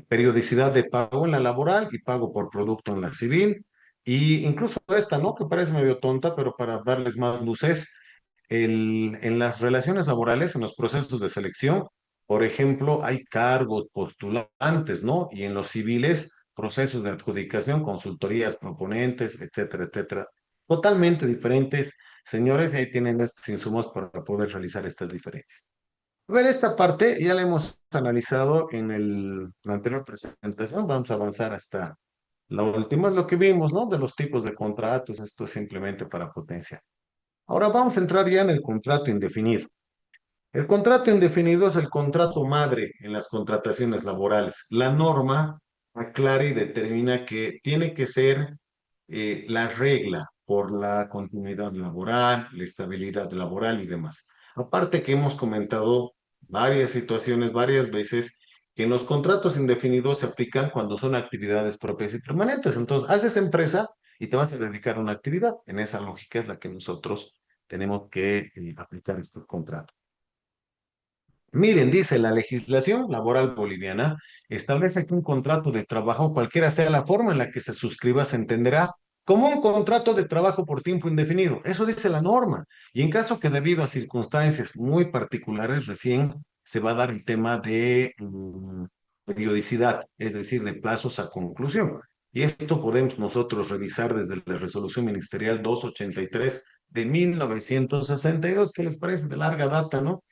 Periodicidad de pago en la laboral y pago por producto en la civil. Y incluso esta, ¿no? Que parece medio tonta, pero para darles más luces, en las relaciones laborales, en los procesos de selección, por ejemplo, hay cargos postulantes, ¿no? Y en los civiles, procesos de adjudicación, consultorías, proponentes, etcétera, etcétera. Totalmente diferentes, señores, y ahí tienen estos insumos para poder realizar estas diferencias. A ver, esta parte ya la hemos analizado en la anterior presentación. Vamos a avanzar hasta la última, es lo que vimos, ¿no? De los tipos de contratos. Esto es simplemente para potenciar. Ahora vamos a entrar ya en el contrato indefinido. El contrato indefinido es el contrato madre en las contrataciones laborales. La norma aclara y determina que tiene que ser la regla por la continuidad laboral, la estabilidad laboral y demás. Aparte que hemos comentado varias situaciones, varias veces, que en los contratos indefinidos se aplican cuando son actividades propias y permanentes. Entonces, haces empresa y te vas a dedicar a una actividad. En esa lógica es la que nosotros tenemos que aplicar estos contratos. Miren, dice la legislación laboral boliviana, establece que un contrato de trabajo, cualquiera sea la forma en la que se suscriba, se entenderá como un contrato de trabajo por tiempo indefinido. Eso dice la norma. Y en caso que debido a circunstancias muy particulares, recién se va a dar el tema de periodicidad, es decir, de plazos a conclusión. Y esto podemos nosotros revisar desde la resolución ministerial 283 de 1962, que les parece de larga data, ¿no?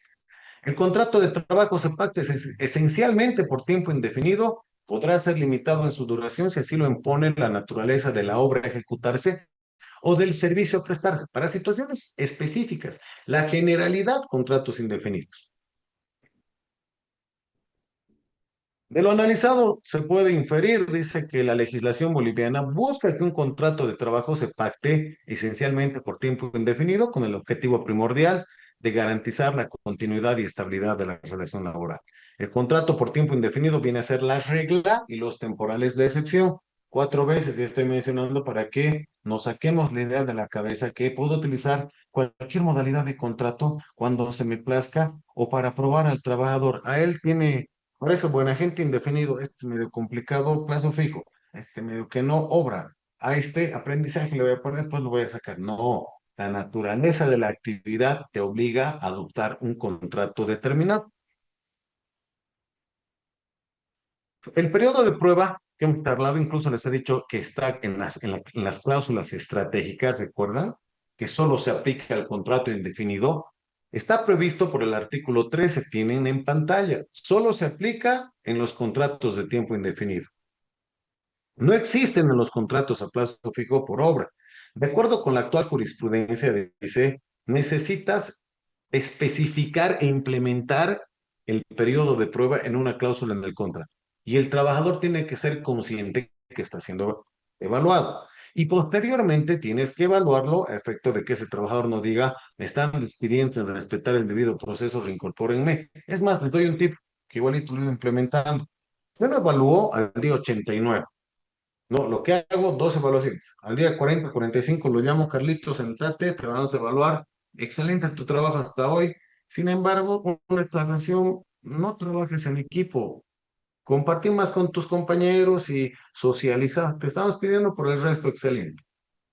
El contrato de trabajo se pacta esencialmente por tiempo indefinido, podrá ser limitado en su duración si así lo impone la naturaleza de la obra a ejecutarse o del servicio a prestarse para situaciones específicas. La generalidad, contratos indefinidos. De lo analizado se puede inferir, dice que la legislación boliviana busca que un contrato de trabajo se pacte esencialmente por tiempo indefinido con el objetivo primordial de garantizar la continuidad y estabilidad de la relación laboral. El contrato por tiempo indefinido viene a ser la regla y los temporales de excepción. Cuatro veces ya estoy mencionando para que nos saquemos la idea de la cabeza que puedo utilizar cualquier modalidad de contrato cuando se me plazca o para probar al trabajador. A él tiene por eso, buen agente indefinido, este es medio complicado, plazo fijo, este medio que no obra, a este aprendizaje le voy a poner, después lo voy a sacar. No, la naturaleza de la actividad te obliga a adoptar un contrato determinado. El periodo de prueba que hemos hablado, incluso les he dicho que está en las cláusulas estratégicas, recuerdan, que solo se aplica al contrato indefinido. Está previsto por el artículo 13, tienen en pantalla. Solo se aplica en los contratos de tiempo indefinido. No existen en los contratos a plazo fijo por obra. De acuerdo con la actual jurisprudencia, dice, necesitas especificar e implementar el periodo de prueba en una cláusula en el contrato. Y el trabajador tiene que ser consciente que está siendo evaluado. Y posteriormente tienes que evaluarlo a efecto de que ese trabajador no diga, me están despidiendo sin respetar el debido proceso, reincorpórenme. Es más, les doy un tip que igualito lo he implementando. Yo lo evalúo al día 89. No, lo que hago, dos evaluaciones. Al día 40, 45 lo llamo Carlitos, sentate, te vamos a evaluar. Excelente tu trabajo hasta hoy. Sin embargo, una declaración, no trabajes en equipo. Compartir más con tus compañeros y socializa. Te estamos pidiendo por el resto, excelente.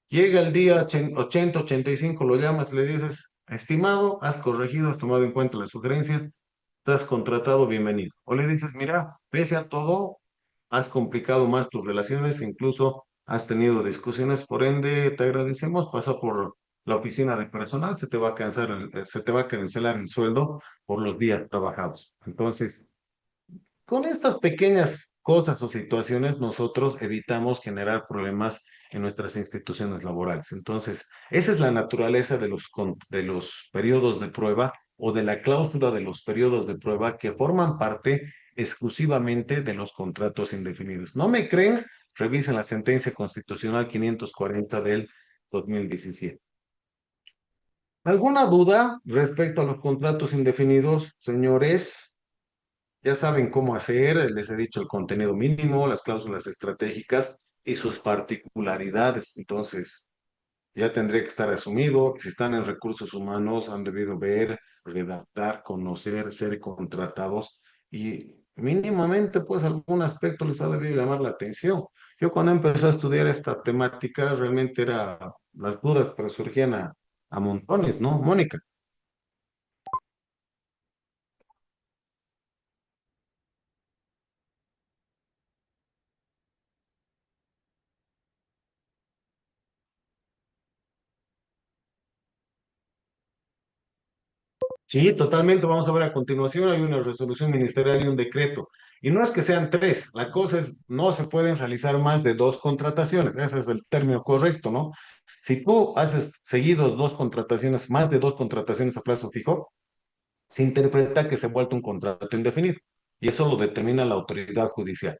Llega el día 80, 85, lo llamas y le dices, estimado, has corregido, has tomado en cuenta la sugerencia, estás contratado, bienvenido. O le dices, mira, pese a todo, has complicado más tus relaciones, incluso has tenido discusiones, por ende, te agradecemos, pasa por la oficina de personal, se te va a se te va a cancelar el sueldo por los días trabajados. Entonces, con estas pequeñas cosas o situaciones, nosotros evitamos generar problemas en nuestras instituciones laborales. Entonces, esa es la naturaleza de de los periodos de prueba o de la cláusula de los periodos de prueba que forman parte exclusivamente de los contratos indefinidos. ¿No me creen? Revisen la sentencia constitucional 540 del 2017. ¿Alguna duda respecto a los contratos indefinidos, señores? Ya saben cómo hacer, les he dicho el contenido mínimo, las cláusulas estratégicas y sus particularidades. Entonces, ya tendría que estar asumido. Si están en recursos humanos, han debido ver, redactar, conocer, ser contratados y mínimamente, pues, algún aspecto les ha debido llamar la atención. Yo cuando empecé a estudiar esta temática, realmente las dudas, pero surgían a montones, ¿no, Mónica? Sí, totalmente. Vamos a ver a continuación. Hay una resolución ministerial y un decreto. Y no es que sean tres. La cosa es, no se pueden realizar más de dos contrataciones. Ese es el término correcto, ¿no? Si tú haces seguidos dos contrataciones, más de dos contrataciones a plazo fijo, se interpreta que se ha vuelto un contrato indefinido. Y eso lo determina la autoridad judicial.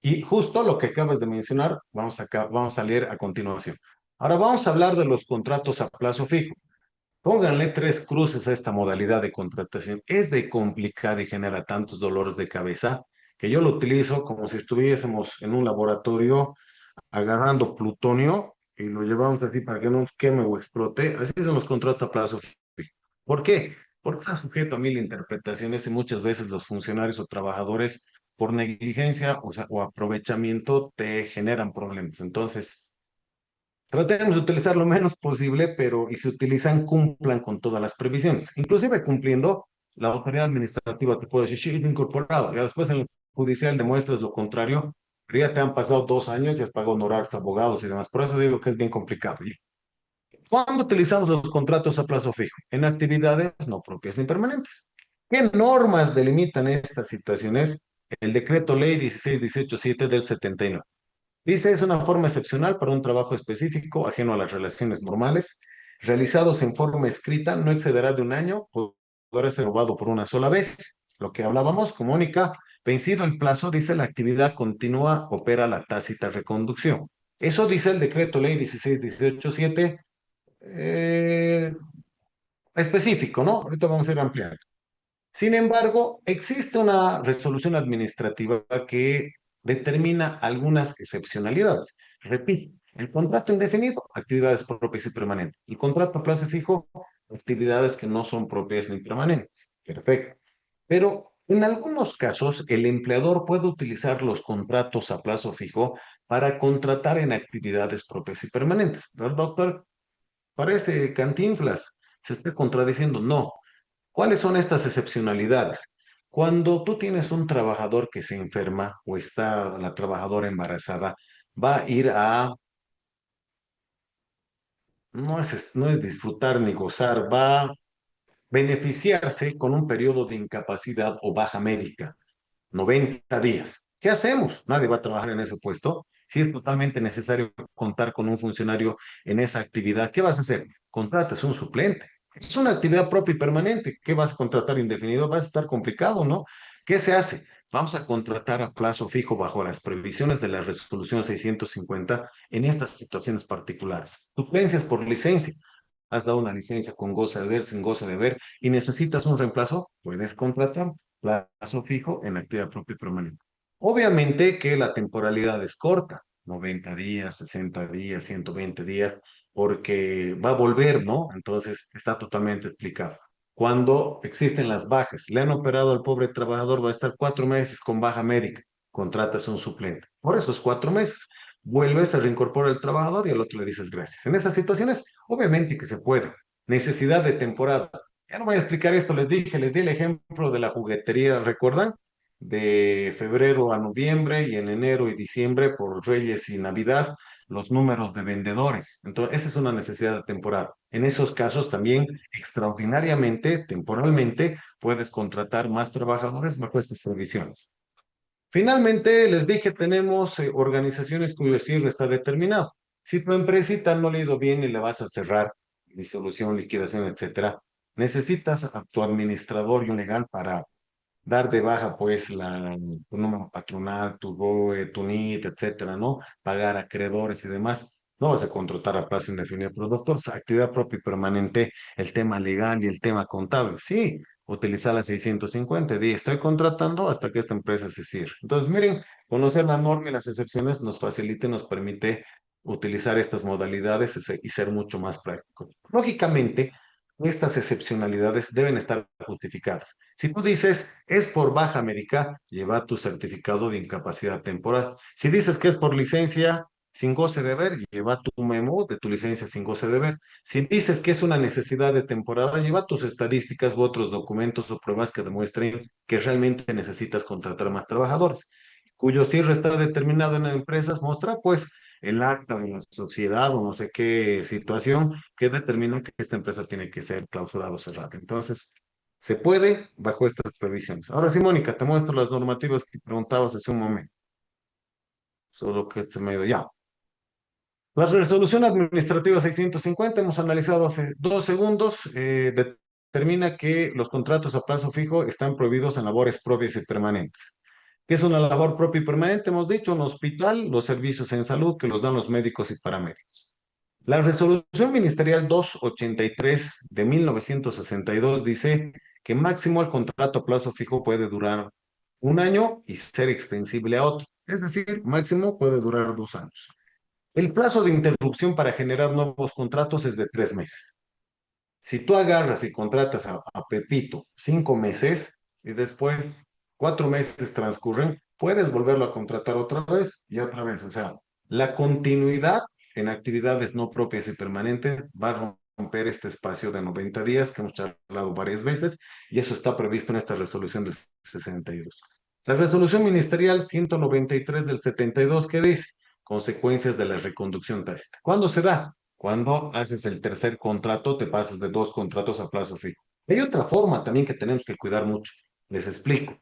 Y justo lo que acabas de mencionar, vamos a leer a continuación. Ahora vamos a hablar de los contratos a plazo fijo. Pónganle tres cruces a esta modalidad de contratación. Es de complicada y genera tantos dolores de cabeza que yo lo utilizo como si estuviésemos en un laboratorio agarrando plutonio y lo llevamos así para que no nos queme o explote. Así son los contratos a plazo fijo. ¿Por qué? Porque está sujeto a mil interpretaciones y muchas veces los funcionarios o trabajadores por negligencia o aprovechamiento te generan problemas. Entonces, tratemos de utilizar lo menos posible, pero y si utilizan, cumplan con todas las previsiones. Inclusive cumpliendo, la autoridad administrativa te puede decir, sí, incorporado. Ya después en el judicial demuestras lo contrario, pero ya te han pasado 2 años y has pagado honorarios, abogados y demás. Por eso digo que es bien complicado. ¿Y cuándo utilizamos los contratos a plazo fijo? En actividades no propias ni permanentes. ¿Qué normas delimitan estas situaciones? El decreto ley 16-18-7 del 79. Dice, es una forma excepcional para un trabajo específico, ajeno a las relaciones normales, realizados en forma escrita, no excederá de un año, podrá ser robado por una sola vez. Lo que hablábamos, comunica, vencido el plazo, dice la actividad continúa, opera la tácita reconducción. Eso dice el decreto ley 16-18-7, eh, específico, ¿no? Ahorita vamos a ir ampliando. Sin embargo, existe una resolución administrativa que determina algunas excepcionalidades. Repito, el contrato indefinido, actividades propias y permanentes. El contrato a plazo fijo, actividades que no son propias ni permanentes. Perfecto. Pero en algunos casos, el empleador puede utilizar los contratos a plazo fijo para contratar en actividades propias y permanentes. ¿Verdad, doctor? Parece cantinflas. Se está contradiciendo. No. ¿Cuáles son estas excepcionalidades? Cuando tú tienes un trabajador que se enferma o está la trabajadora embarazada, va a ir a, no es disfrutar ni gozar, va a beneficiarse con un periodo de incapacidad o baja médica. 90 días. ¿Qué hacemos? Nadie va a trabajar en ese puesto. Si es totalmente necesario contar con un funcionario en esa actividad, ¿qué vas a hacer? Contratas un suplente. Es una actividad propia y permanente. ¿Qué vas a contratar indefinido? Va a estar complicado, ¿no? ¿Qué se hace? Vamos a contratar a plazo fijo bajo las previsiones de la resolución 650 en estas situaciones particulares. Suplencias por licencia. Has dado una licencia con goce de ver, sin goce de ver, y necesitas un reemplazo, puedes contratar plazo fijo en actividad propia y permanente. Obviamente que la temporalidad es corta, 90 días, 60 días, 120 días, porque va a volver, ¿no? Entonces está totalmente explicado. Cuando existen las bajas, le han operado al pobre trabajador, va a estar 4 meses con baja médica, contratas un suplente. Por esos 4 meses, vuelves a reincorporar al trabajador y al otro le dices gracias. En esas situaciones, obviamente que se puede. Necesidad de temporada. Ya no voy a explicar esto, les di el ejemplo de la juguetería, ¿recuerdan? De febrero a noviembre y en enero y diciembre por Reyes y Navidad, los números de vendedores. Entonces, esa es una necesidad de temporada. En esos casos también, extraordinariamente, temporalmente, puedes contratar más trabajadores bajo estas provisiones. Finalmente, les dije, tenemos organizaciones cuyo cierre está determinado. Si tu empresita no le ha ido bien y le vas a cerrar, disolución, liquidación, etcétera, necesitas a tu administrador y un legal para dar de baja pues tu número patronal, tu BOE, tu NIT, etcétera, ¿no? Pagar acreedores y demás. No vas a contratar a plazo indefinido, pero doctor, actividad propia y permanente, el tema legal y el tema contable. Sí, utilizar la 650, di, estoy contratando hasta que esta empresa se cierre. Entonces, miren, conocer la norma y las excepciones nos facilita y nos permite utilizar estas modalidades y ser mucho más prácticos. Lógicamente, estas excepcionalidades deben estar justificadas. Si tú dices es por baja médica, lleva tu certificado de incapacidad temporal. Si dices que es por licencia sin goce de deber, lleva tu memo de tu licencia sin goce de deber. Si dices que es una necesidad de temporada, lleva tus estadísticas u otros documentos o pruebas que demuestren que realmente necesitas contratar más trabajadores, cuyo cierre está determinado en las empresas, muestra pues el acta de la sociedad o no sé qué situación que determina que esta empresa tiene que ser clausurada o cerrada. Entonces, se puede bajo estas previsiones. Ahora sí, Mónica, te muestro las normativas que preguntabas hace un momento, solo que se me ha ido ya. La resolución administrativa 650 hemos analizado hace 2 segundos, determina que los contratos a plazo fijo están prohibidos en labores propias y permanentes. ¿Qué es una labor propia y permanente? Hemos dicho, un hospital, los servicios en salud que los dan los médicos y paramédicos. La resolución ministerial 283 de 1962 dice que máximo el contrato a plazo fijo puede durar 1 año y ser extensible a otro. Es decir, máximo puede durar 2 años. El plazo de interrupción para generar nuevos contratos es de 3 meses. Si tú agarras y contratas a Pepito 5 meses y después 4 meses transcurren, puedes volverlo a contratar otra vez y otra vez. O sea, la continuidad en actividades no propias y permanentes va a romper este espacio de 90 días que hemos charlado varias veces y eso está previsto en esta resolución del 62. La resolución ministerial 193 del 72 que dice consecuencias de la reconducción tácita. ¿Cuándo se da? Cuando haces el tercer contrato, te pasas de 2 contratos a plazo fijo. Hay otra forma también que tenemos que cuidar mucho. Les explico.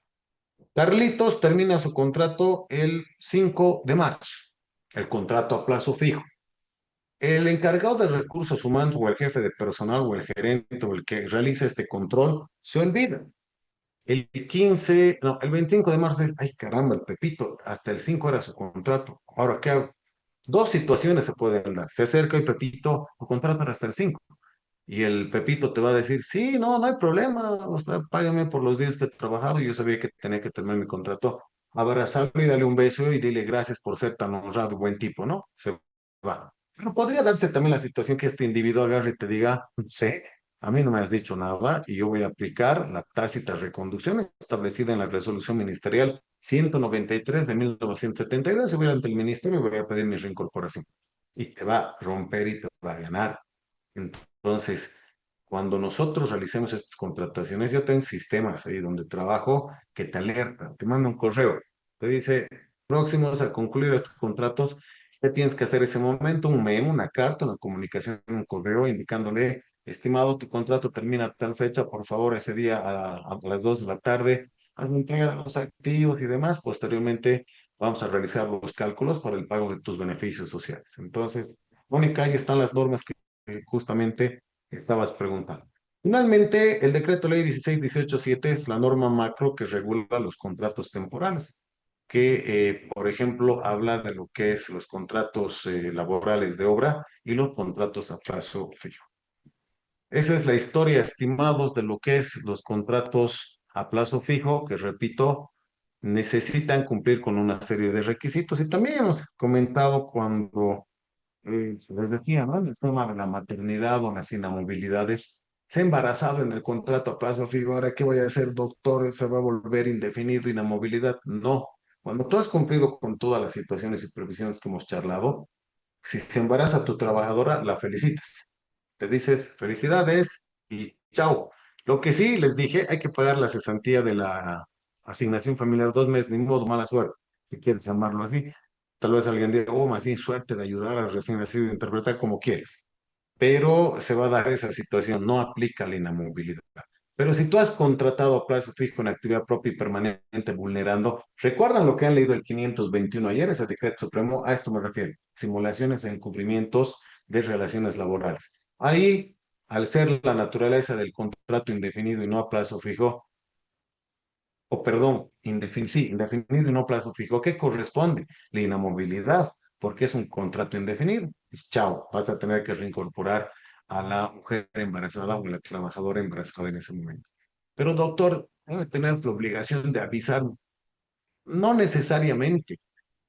Carlitos termina su contrato el 5 de marzo, el contrato a plazo fijo. El encargado de recursos humanos o el jefe de personal o el gerente o el que realiza este control se olvida. El 15, no, el 25 de marzo, ay caramba, el Pepito, hasta el 5 era su contrato. Ahora, ¿qué hago? Dos situaciones se pueden dar. Se acerca y Pepito lo contratan hasta el 5. Y el Pepito te va a decir, sí, no, no hay problema, usted págame por los días que he trabajado, yo sabía que tenía que terminar mi contrato. Abrazarlo y dale un beso y dile gracias por ser tan honrado, buen tipo, ¿no? Se va. Pero podría darse también la situación que este individuo agarre y te diga, no sé, a mí no me has dicho nada y yo voy a aplicar la tácita reconducción establecida en la resolución ministerial 193 de 1972 y voy ante el ministerio y voy a pedir mi reincorporación. Y te va a romper y te va a ganar. Entonces, cuando nosotros realicemos estas contrataciones, yo tengo sistemas ahí donde trabajo que te alerta, te manda un correo, te dice, próximos a concluir estos contratos, ¿qué tienes que hacer ese momento? Un memo, una carta, una comunicación, un correo indicándole, estimado, tu contrato termina a tal fecha, por favor, ese día a las 2 de la tarde, hazme entrega de los activos y demás. Posteriormente, vamos a realizar los cálculos para el pago de tus beneficios sociales. Entonces, Mónica, ahí están las normas que justamente estabas preguntando. Finalmente, el decreto ley 16-18-7 es la norma macro que regula los contratos temporales, que, por ejemplo, habla de lo que es los contratos laborales de obra y los contratos a plazo fijo. Esa es la historia, estimados, de lo que es los contratos a plazo fijo, que repito, necesitan cumplir con una serie de requisitos. Y también hemos comentado cuando les decía, ¿no? El tema de la maternidad o las inamovilidades. Se ha embarazado en el contrato a plazo fijo, ahora qué voy a hacer, doctor, se va a volver indefinido, inamovilidad. No. Cuando tú has cumplido con todas las situaciones y previsiones que hemos charlado, si se embaraza tu trabajadora, la felicitas. Le dices felicidades y chao. Lo que sí les dije, hay que pagar la cesantía de la asignación familiar 2 meses, ni modo, mala suerte, si quieres llamarlo así. Tal vez alguien diga, oh, más bien suerte de ayudar al recién nacido, interpretar como quieres. Pero se va a dar esa situación, no aplica la inamovilidad. Pero si tú has contratado a plazo fijo en actividad propia y permanente vulnerando, ¿recuerdan lo que han leído el 521 ayer, ese decreto supremo? A esto me refiero, simulaciones e incumplimientos de relaciones laborales. Ahí, al ser la naturaleza del contrato indefinido y no a plazo fijo, o perdón, sí, indefinido y no plazo fijo. ¿Qué corresponde? La inamovilidad, porque es un contrato indefinido. Pues, chao, vas a tener que reincorporar a la mujer embarazada o a la trabajadora embarazada en ese momento. Pero doctor, debe tener la obligación de avisar, no necesariamente.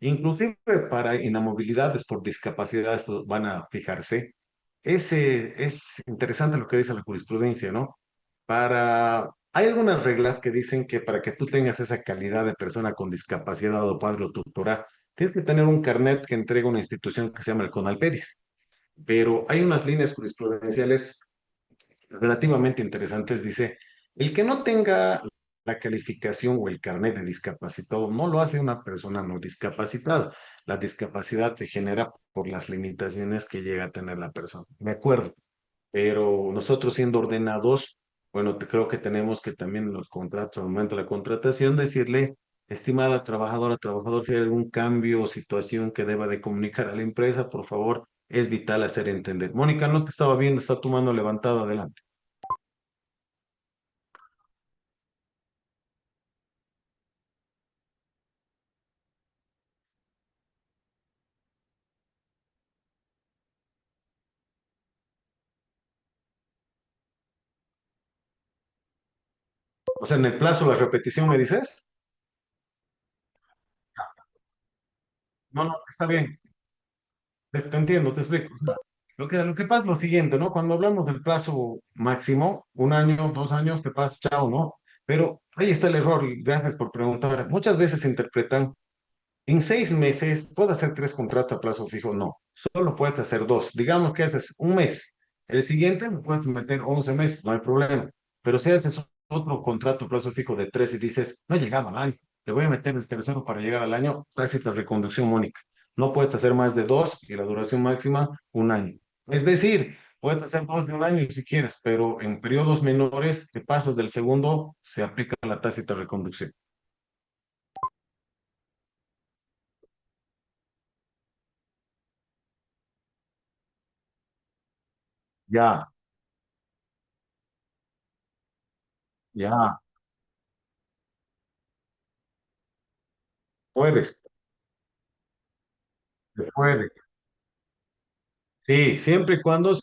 Inclusive para inamovilidades por discapacidad esto van a fijarse. Es interesante lo que dice la jurisprudencia, ¿no? Hay algunas reglas que dicen que para que tú tengas esa calidad de persona con discapacidad o padre o tutora, tienes que tener un carnet que entrega una institución que se llama el CONALPEDIS. Pero hay unas líneas jurisprudenciales relativamente interesantes. Dice, el que no tenga la calificación o el carnet de discapacitado no lo hace una persona no discapacitada. La discapacidad se genera por las limitaciones que llega a tener la persona. De acuerdo, pero nosotros siendo ordenados, bueno, creo que tenemos que también en los contratos, al momento de la contratación, decirle, estimada trabajadora, trabajador, si hay algún cambio o situación que deba de comunicar a la empresa, por favor, es vital hacer entender. Mónica, no te estaba viendo, está tu mano levantada, adelante. O sea, en el plazo, la repetición, ¿me dices? No, no, está bien. Te entiendo, te explico. Lo que pasa es lo siguiente, ¿no? Cuando hablamos del plazo máximo, 1 año, 2 años, te pasa, chao, ¿no? Pero ahí está el error, y gracias por preguntar. Muchas veces se interpretan en 6 meses, ¿puedo hacer 3 contratos a plazo fijo? No, solo puedes hacer dos. Digamos que haces un mes. El siguiente lo puedes meter 11 meses, no hay problema. Pero si haces otro contrato a plazo fijo de 3 y dices, no he llegado al año, le voy a meter el tercero para llegar al año, tácita reconducción mónica. No puedes hacer más de dos y la duración máxima, 1 año. Es decir, puedes hacer dos de 1 año si quieres, pero en periodos menores que pasas del segundo, se aplica la tácita reconducción. Ya, ya, puedes. Se puede. Sí, siempre y cuando se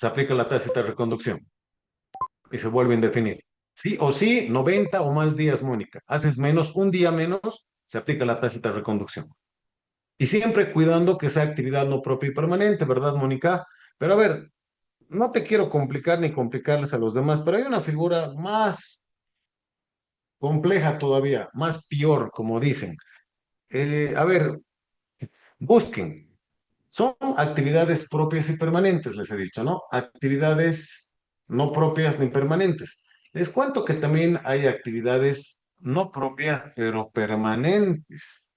aplica la tácita de reconducción y se vuelve indefinido. Sí o sí, 90 o más días, Mónica. Haces menos, un día menos, se aplica la tácita de reconducción. Y siempre cuidando que sea actividad no propia y permanente, ¿verdad, Mónica? Pero a ver, no te quiero complicar ni complicarles a los demás, pero hay una figura más compleja todavía, más peor, como dicen. A ver, busquen. Son actividades propias y permanentes, les he dicho, ¿no? Actividades no propias ni permanentes. Les cuento que también hay actividades no propias, pero permanentes.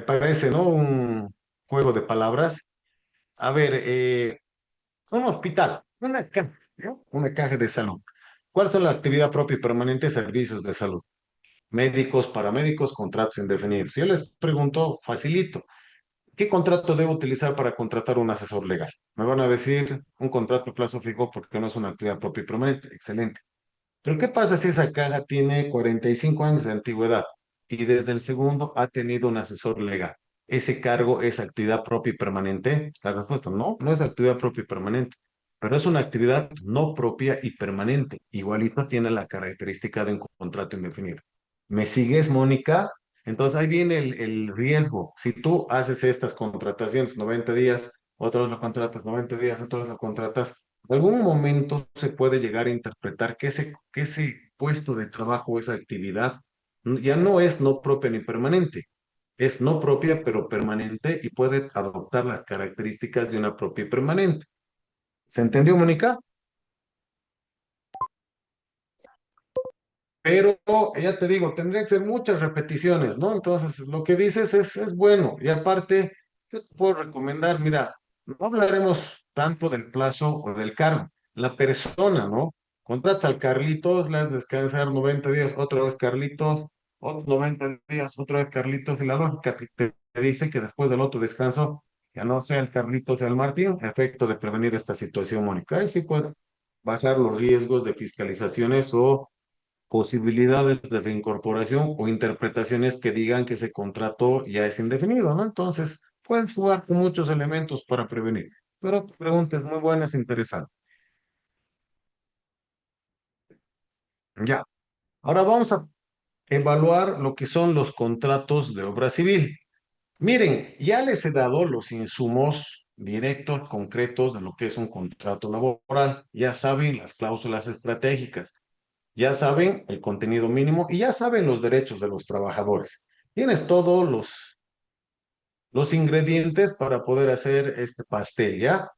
Parece, ¿no? Un juego de palabras. A ver, un hospital, una caja, ¿no? Una caja de salud. ¿Cuáles son la actividad propia y permanente? Servicios de salud. Médicos, paramédicos, contratos indefinidos. Si yo les pregunto, facilito. ¿Qué contrato debo utilizar para contratar un asesor legal? Me van a decir un contrato a plazo fijo porque no es una actividad propia y permanente. Excelente. Pero ¿qué pasa si esa caja tiene 45 años de antigüedad y desde el segundo ha tenido un asesor legal? ¿Ese cargo es actividad propia y permanente? La respuesta no, no es actividad propia y permanente, pero es una actividad no propia y permanente. Igualito tiene la característica de un contrato indefinido. ¿Me sigues, Mónica? Entonces ahí viene el riesgo. Si tú haces estas contrataciones 90 días, otra vez lo contratas 90 días, otra vez lo contratas, en algún momento se puede llegar a interpretar que ese puesto de trabajo, esa actividad, ya no es no propia ni permanente, es no propia pero permanente y puede adoptar las características de una propia y permanente. ¿Se entendió, Mónica? Pero ya te digo, tendría que ser muchas repeticiones, ¿no? Entonces, lo que dices es bueno. Y aparte, yo te puedo recomendar, mira, no hablaremos tanto del plazo o del cargo, la persona, ¿no? Contrata al Carlitos, le has descansar 90 días, otra vez Carlitos, otros 90 días, otra vez Carlitos, y la lógica te dice que después del otro descanso, ya no sea el Carlitos sea el Martín, a efecto de prevenir esta situación, Mónica. Y sí puede bajar los riesgos de fiscalizaciones o posibilidades de reincorporación o interpretaciones que digan que ese contrato ya es indefinido, ¿no? Entonces, puedes jugar con muchos elementos para prevenir. Pero tu pregunta es muy buena, es interesante. Ya. Ahora vamos a evaluar lo que son los contratos de obra civil. Miren, ya les he dado los insumos directos, concretos de lo que es un contrato laboral. Ya saben las cláusulas estratégicas, ya saben el contenido mínimo y ya saben los derechos de los trabajadores. Tienes todos los ingredientes para poder hacer este pastel, ¿ya?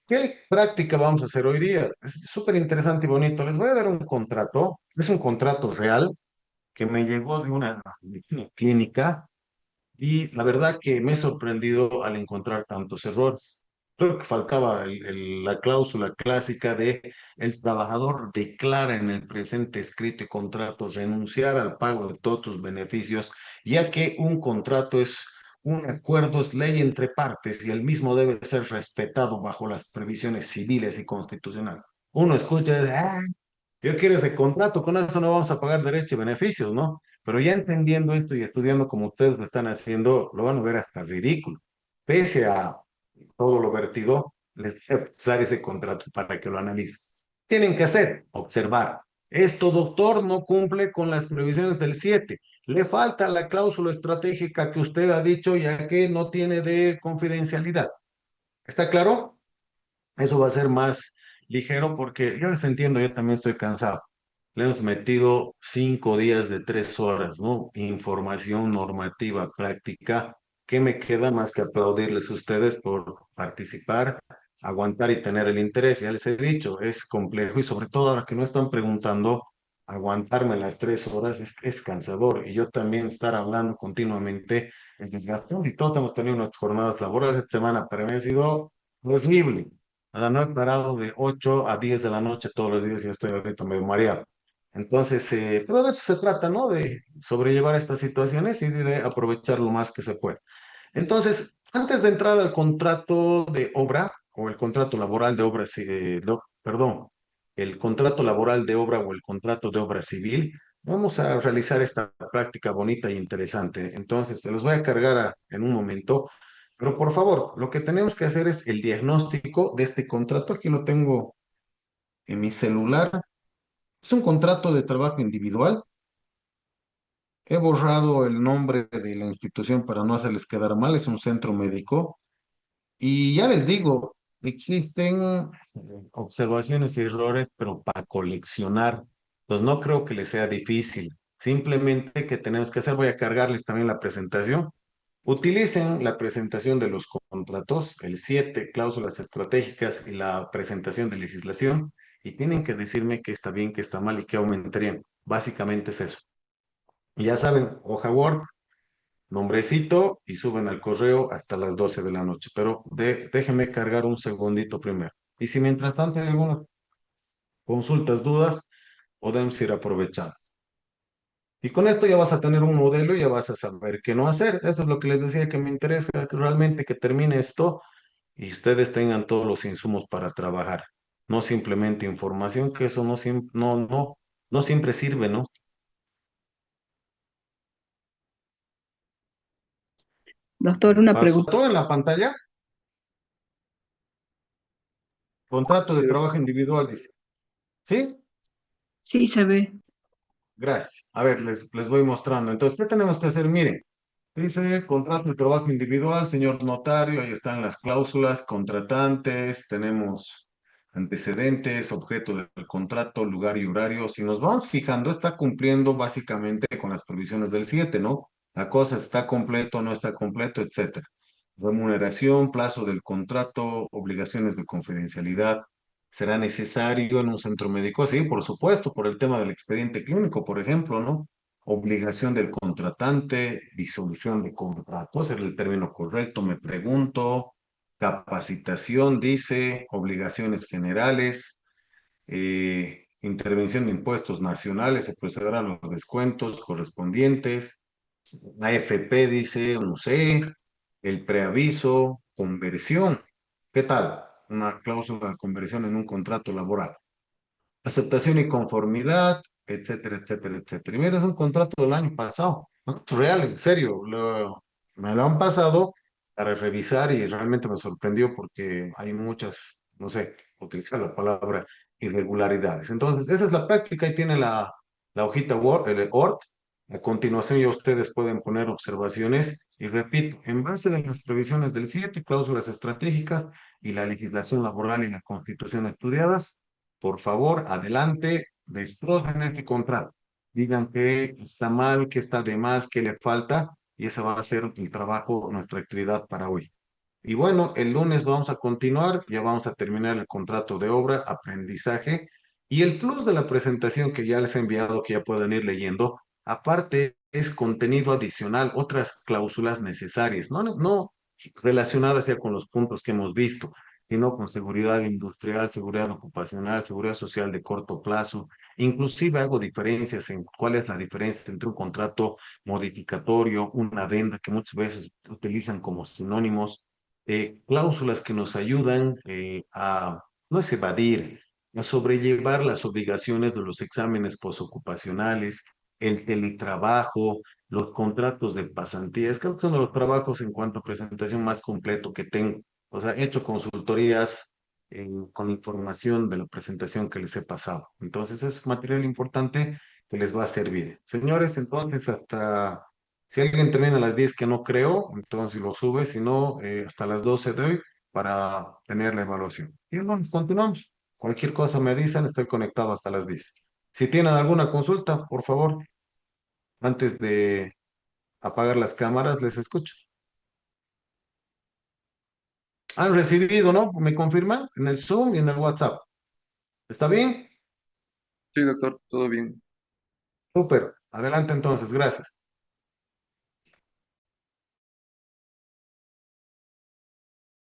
¿Qué práctica vamos a hacer hoy día? Es súper interesante y bonito. Les voy a dar un contrato. Es un contrato real que me llegó de una clínica y la verdad que me he sorprendido al encontrar tantos errores. Creo que faltaba la cláusula clásica de el trabajador declara en el presente escrito y contrato renunciar al pago de todos sus beneficios, ya que un contrato es un acuerdo, es ley entre partes y el mismo debe ser respetado bajo las previsiones civiles y constitucionales. Uno escucha, y dice, yo quiero ese contrato, con eso no vamos a pagar derechos y beneficios, ¿no? Pero ya entendiendo esto y estudiando como ustedes lo están haciendo, lo van a ver hasta ridículo. Pese a todo lo vertido, les voy a pasar ese contrato para que lo analicen. Tienen que hacer, observar. Esto, doctor, no cumple con las previsiones del 7. Le falta la cláusula estratégica que usted ha dicho, ya que no tiene de confidencialidad. ¿Está claro? Eso va a ser más ligero porque yo les entiendo, yo también estoy cansado. Le hemos metido 5 días de 3 horas, ¿no? Información normativa, práctica. ¿Qué me queda más que aplaudirles a ustedes por participar, aguantar y tener el interés? Ya les he dicho, es complejo y sobre todo ahora que no están preguntando, aguantarme las 3 horas es cansador y yo también estar hablando continuamente es desgastante y todos hemos tenido unas jornadas laborales esta semana, pero me ha sido horrible. Nada, no he parado de 8 a 10 de la noche todos los días y estoy ahorita medio mareado. Entonces, pero de eso se trata, ¿no? De sobrellevar estas situaciones y de aprovechar lo más que se puede. Entonces, antes de entrar al contrato de obra o el contrato laboral de obra, perdón, el contrato laboral de obra o el contrato de obra civil, vamos a realizar esta práctica bonita y interesante. Entonces, se los voy a cargar en un momento. Pero por favor, lo que tenemos que hacer es el diagnóstico de este contrato. Aquí lo tengo en mi celular. Es un contrato de trabajo individual. He borrado el nombre de la institución para no hacerles quedar mal. Es un centro médico. Y ya les digo, existen observaciones y errores, pero para coleccionar. Pues no creo que les sea difícil. Simplemente que tenemos que hacer, voy a cargarles también la presentación. Utilicen la presentación de los contratos, el 7 cláusulas estratégicas y la presentación de legislación, y tienen que decirme qué está bien, qué está mal y qué aumentarían. Básicamente es eso. Y ya saben, hoja Word, nombrecito y suben al correo hasta las 12 de la noche. Pero déjenme cargar un segundito primero. Y si mientras tanto hay algunas consultas, dudas, podemos ir aprovechando. Y con esto ya vas a tener un modelo y ya vas a saber qué no hacer. Eso es lo que les decía que me interesa, que realmente que termine esto y ustedes tengan todos los insumos para trabajar. No simplemente información, que eso no siempre sirve, ¿no? Doctor, una Pasó pregunta. todo en la pantalla. Contrato de trabajo individual, dice. ¿Sí? Sí, se ve. Gracias. A ver, les voy mostrando. Entonces, ¿qué tenemos que hacer? Miren, dice contrato de trabajo individual, señor notario, ahí están las cláusulas, contratantes, tenemos antecedentes, objeto del contrato, lugar y horario. Si nos vamos fijando, está cumpliendo básicamente con las provisiones del 7, ¿no? La cosa está completo, no está completo, etcétera. Remuneración, plazo del contrato, obligaciones de confidencialidad. ¿Será necesario en un centro médico? Sí, por supuesto, por el tema del expediente clínico, por ejemplo, ¿no? Obligación del contratante, disolución de contrato, ¿es el término correcto? Me pregunto. Capacitación, dice, obligaciones generales, intervención de impuestos nacionales, se procederá a los descuentos correspondientes. La AFP dice, no sé, el preaviso, conversión. ¿Qué tal? Una cláusula de conversión en un contrato laboral. Aceptación y conformidad, etcétera, etcétera, etcétera. Y mira, es un contrato del año pasado. No, es real, en serio. Me lo han pasado para revisar y realmente me sorprendió porque hay muchas, no sé, utilizar la palabra irregularidades. Entonces, esa es la práctica y tiene la hojita Word, el ORT. A continuación ya ustedes pueden poner observaciones y repito, en base de las previsiones del 7, cláusulas estratégicas y la legislación laboral y la Constitución estudiadas, por favor, adelante, destrojen el contrato. Digan que está mal, que está de más, que le falta, y ese va a ser el trabajo, nuestra actividad para hoy. Y bueno, el lunes vamos a continuar, ya vamos a terminar el contrato de obra, aprendizaje, y el plus de la presentación que ya les he enviado, que ya pueden ir leyendo, aparte es contenido adicional, otras cláusulas necesarias, no relacionadas ya con los puntos que hemos visto, sino con seguridad industrial, seguridad ocupacional, seguridad social de corto plazo. Inclusive hago diferencias en cuál es la diferencia entre un contrato modificatorio, una adenda, que muchas veces utilizan como sinónimos, cláusulas que nos ayudan a, no es evadir, a sobrellevar las obligaciones de los exámenes posocupacionales, el teletrabajo, los contratos de pasantías. Creo que son de los trabajos en cuanto a presentación más completo que tengo. O sea, he hecho consultorías con información de la presentación que les he pasado. Entonces, es material importante que les va a servir. Señores, entonces, hasta, si alguien termina a las 10 que no creo, entonces lo sube, si no, hasta las 12 de hoy para tener la evaluación. Y bueno, continuamos. Cualquier cosa me dicen, estoy conectado hasta las 10. Si tienen alguna consulta, por favor, antes de apagar las cámaras, les escucho. Han recibido, ¿no? ¿Me confirman? En el Zoom y en el WhatsApp. ¿Está bien? Sí, doctor, todo bien. Súper. Adelante entonces, gracias.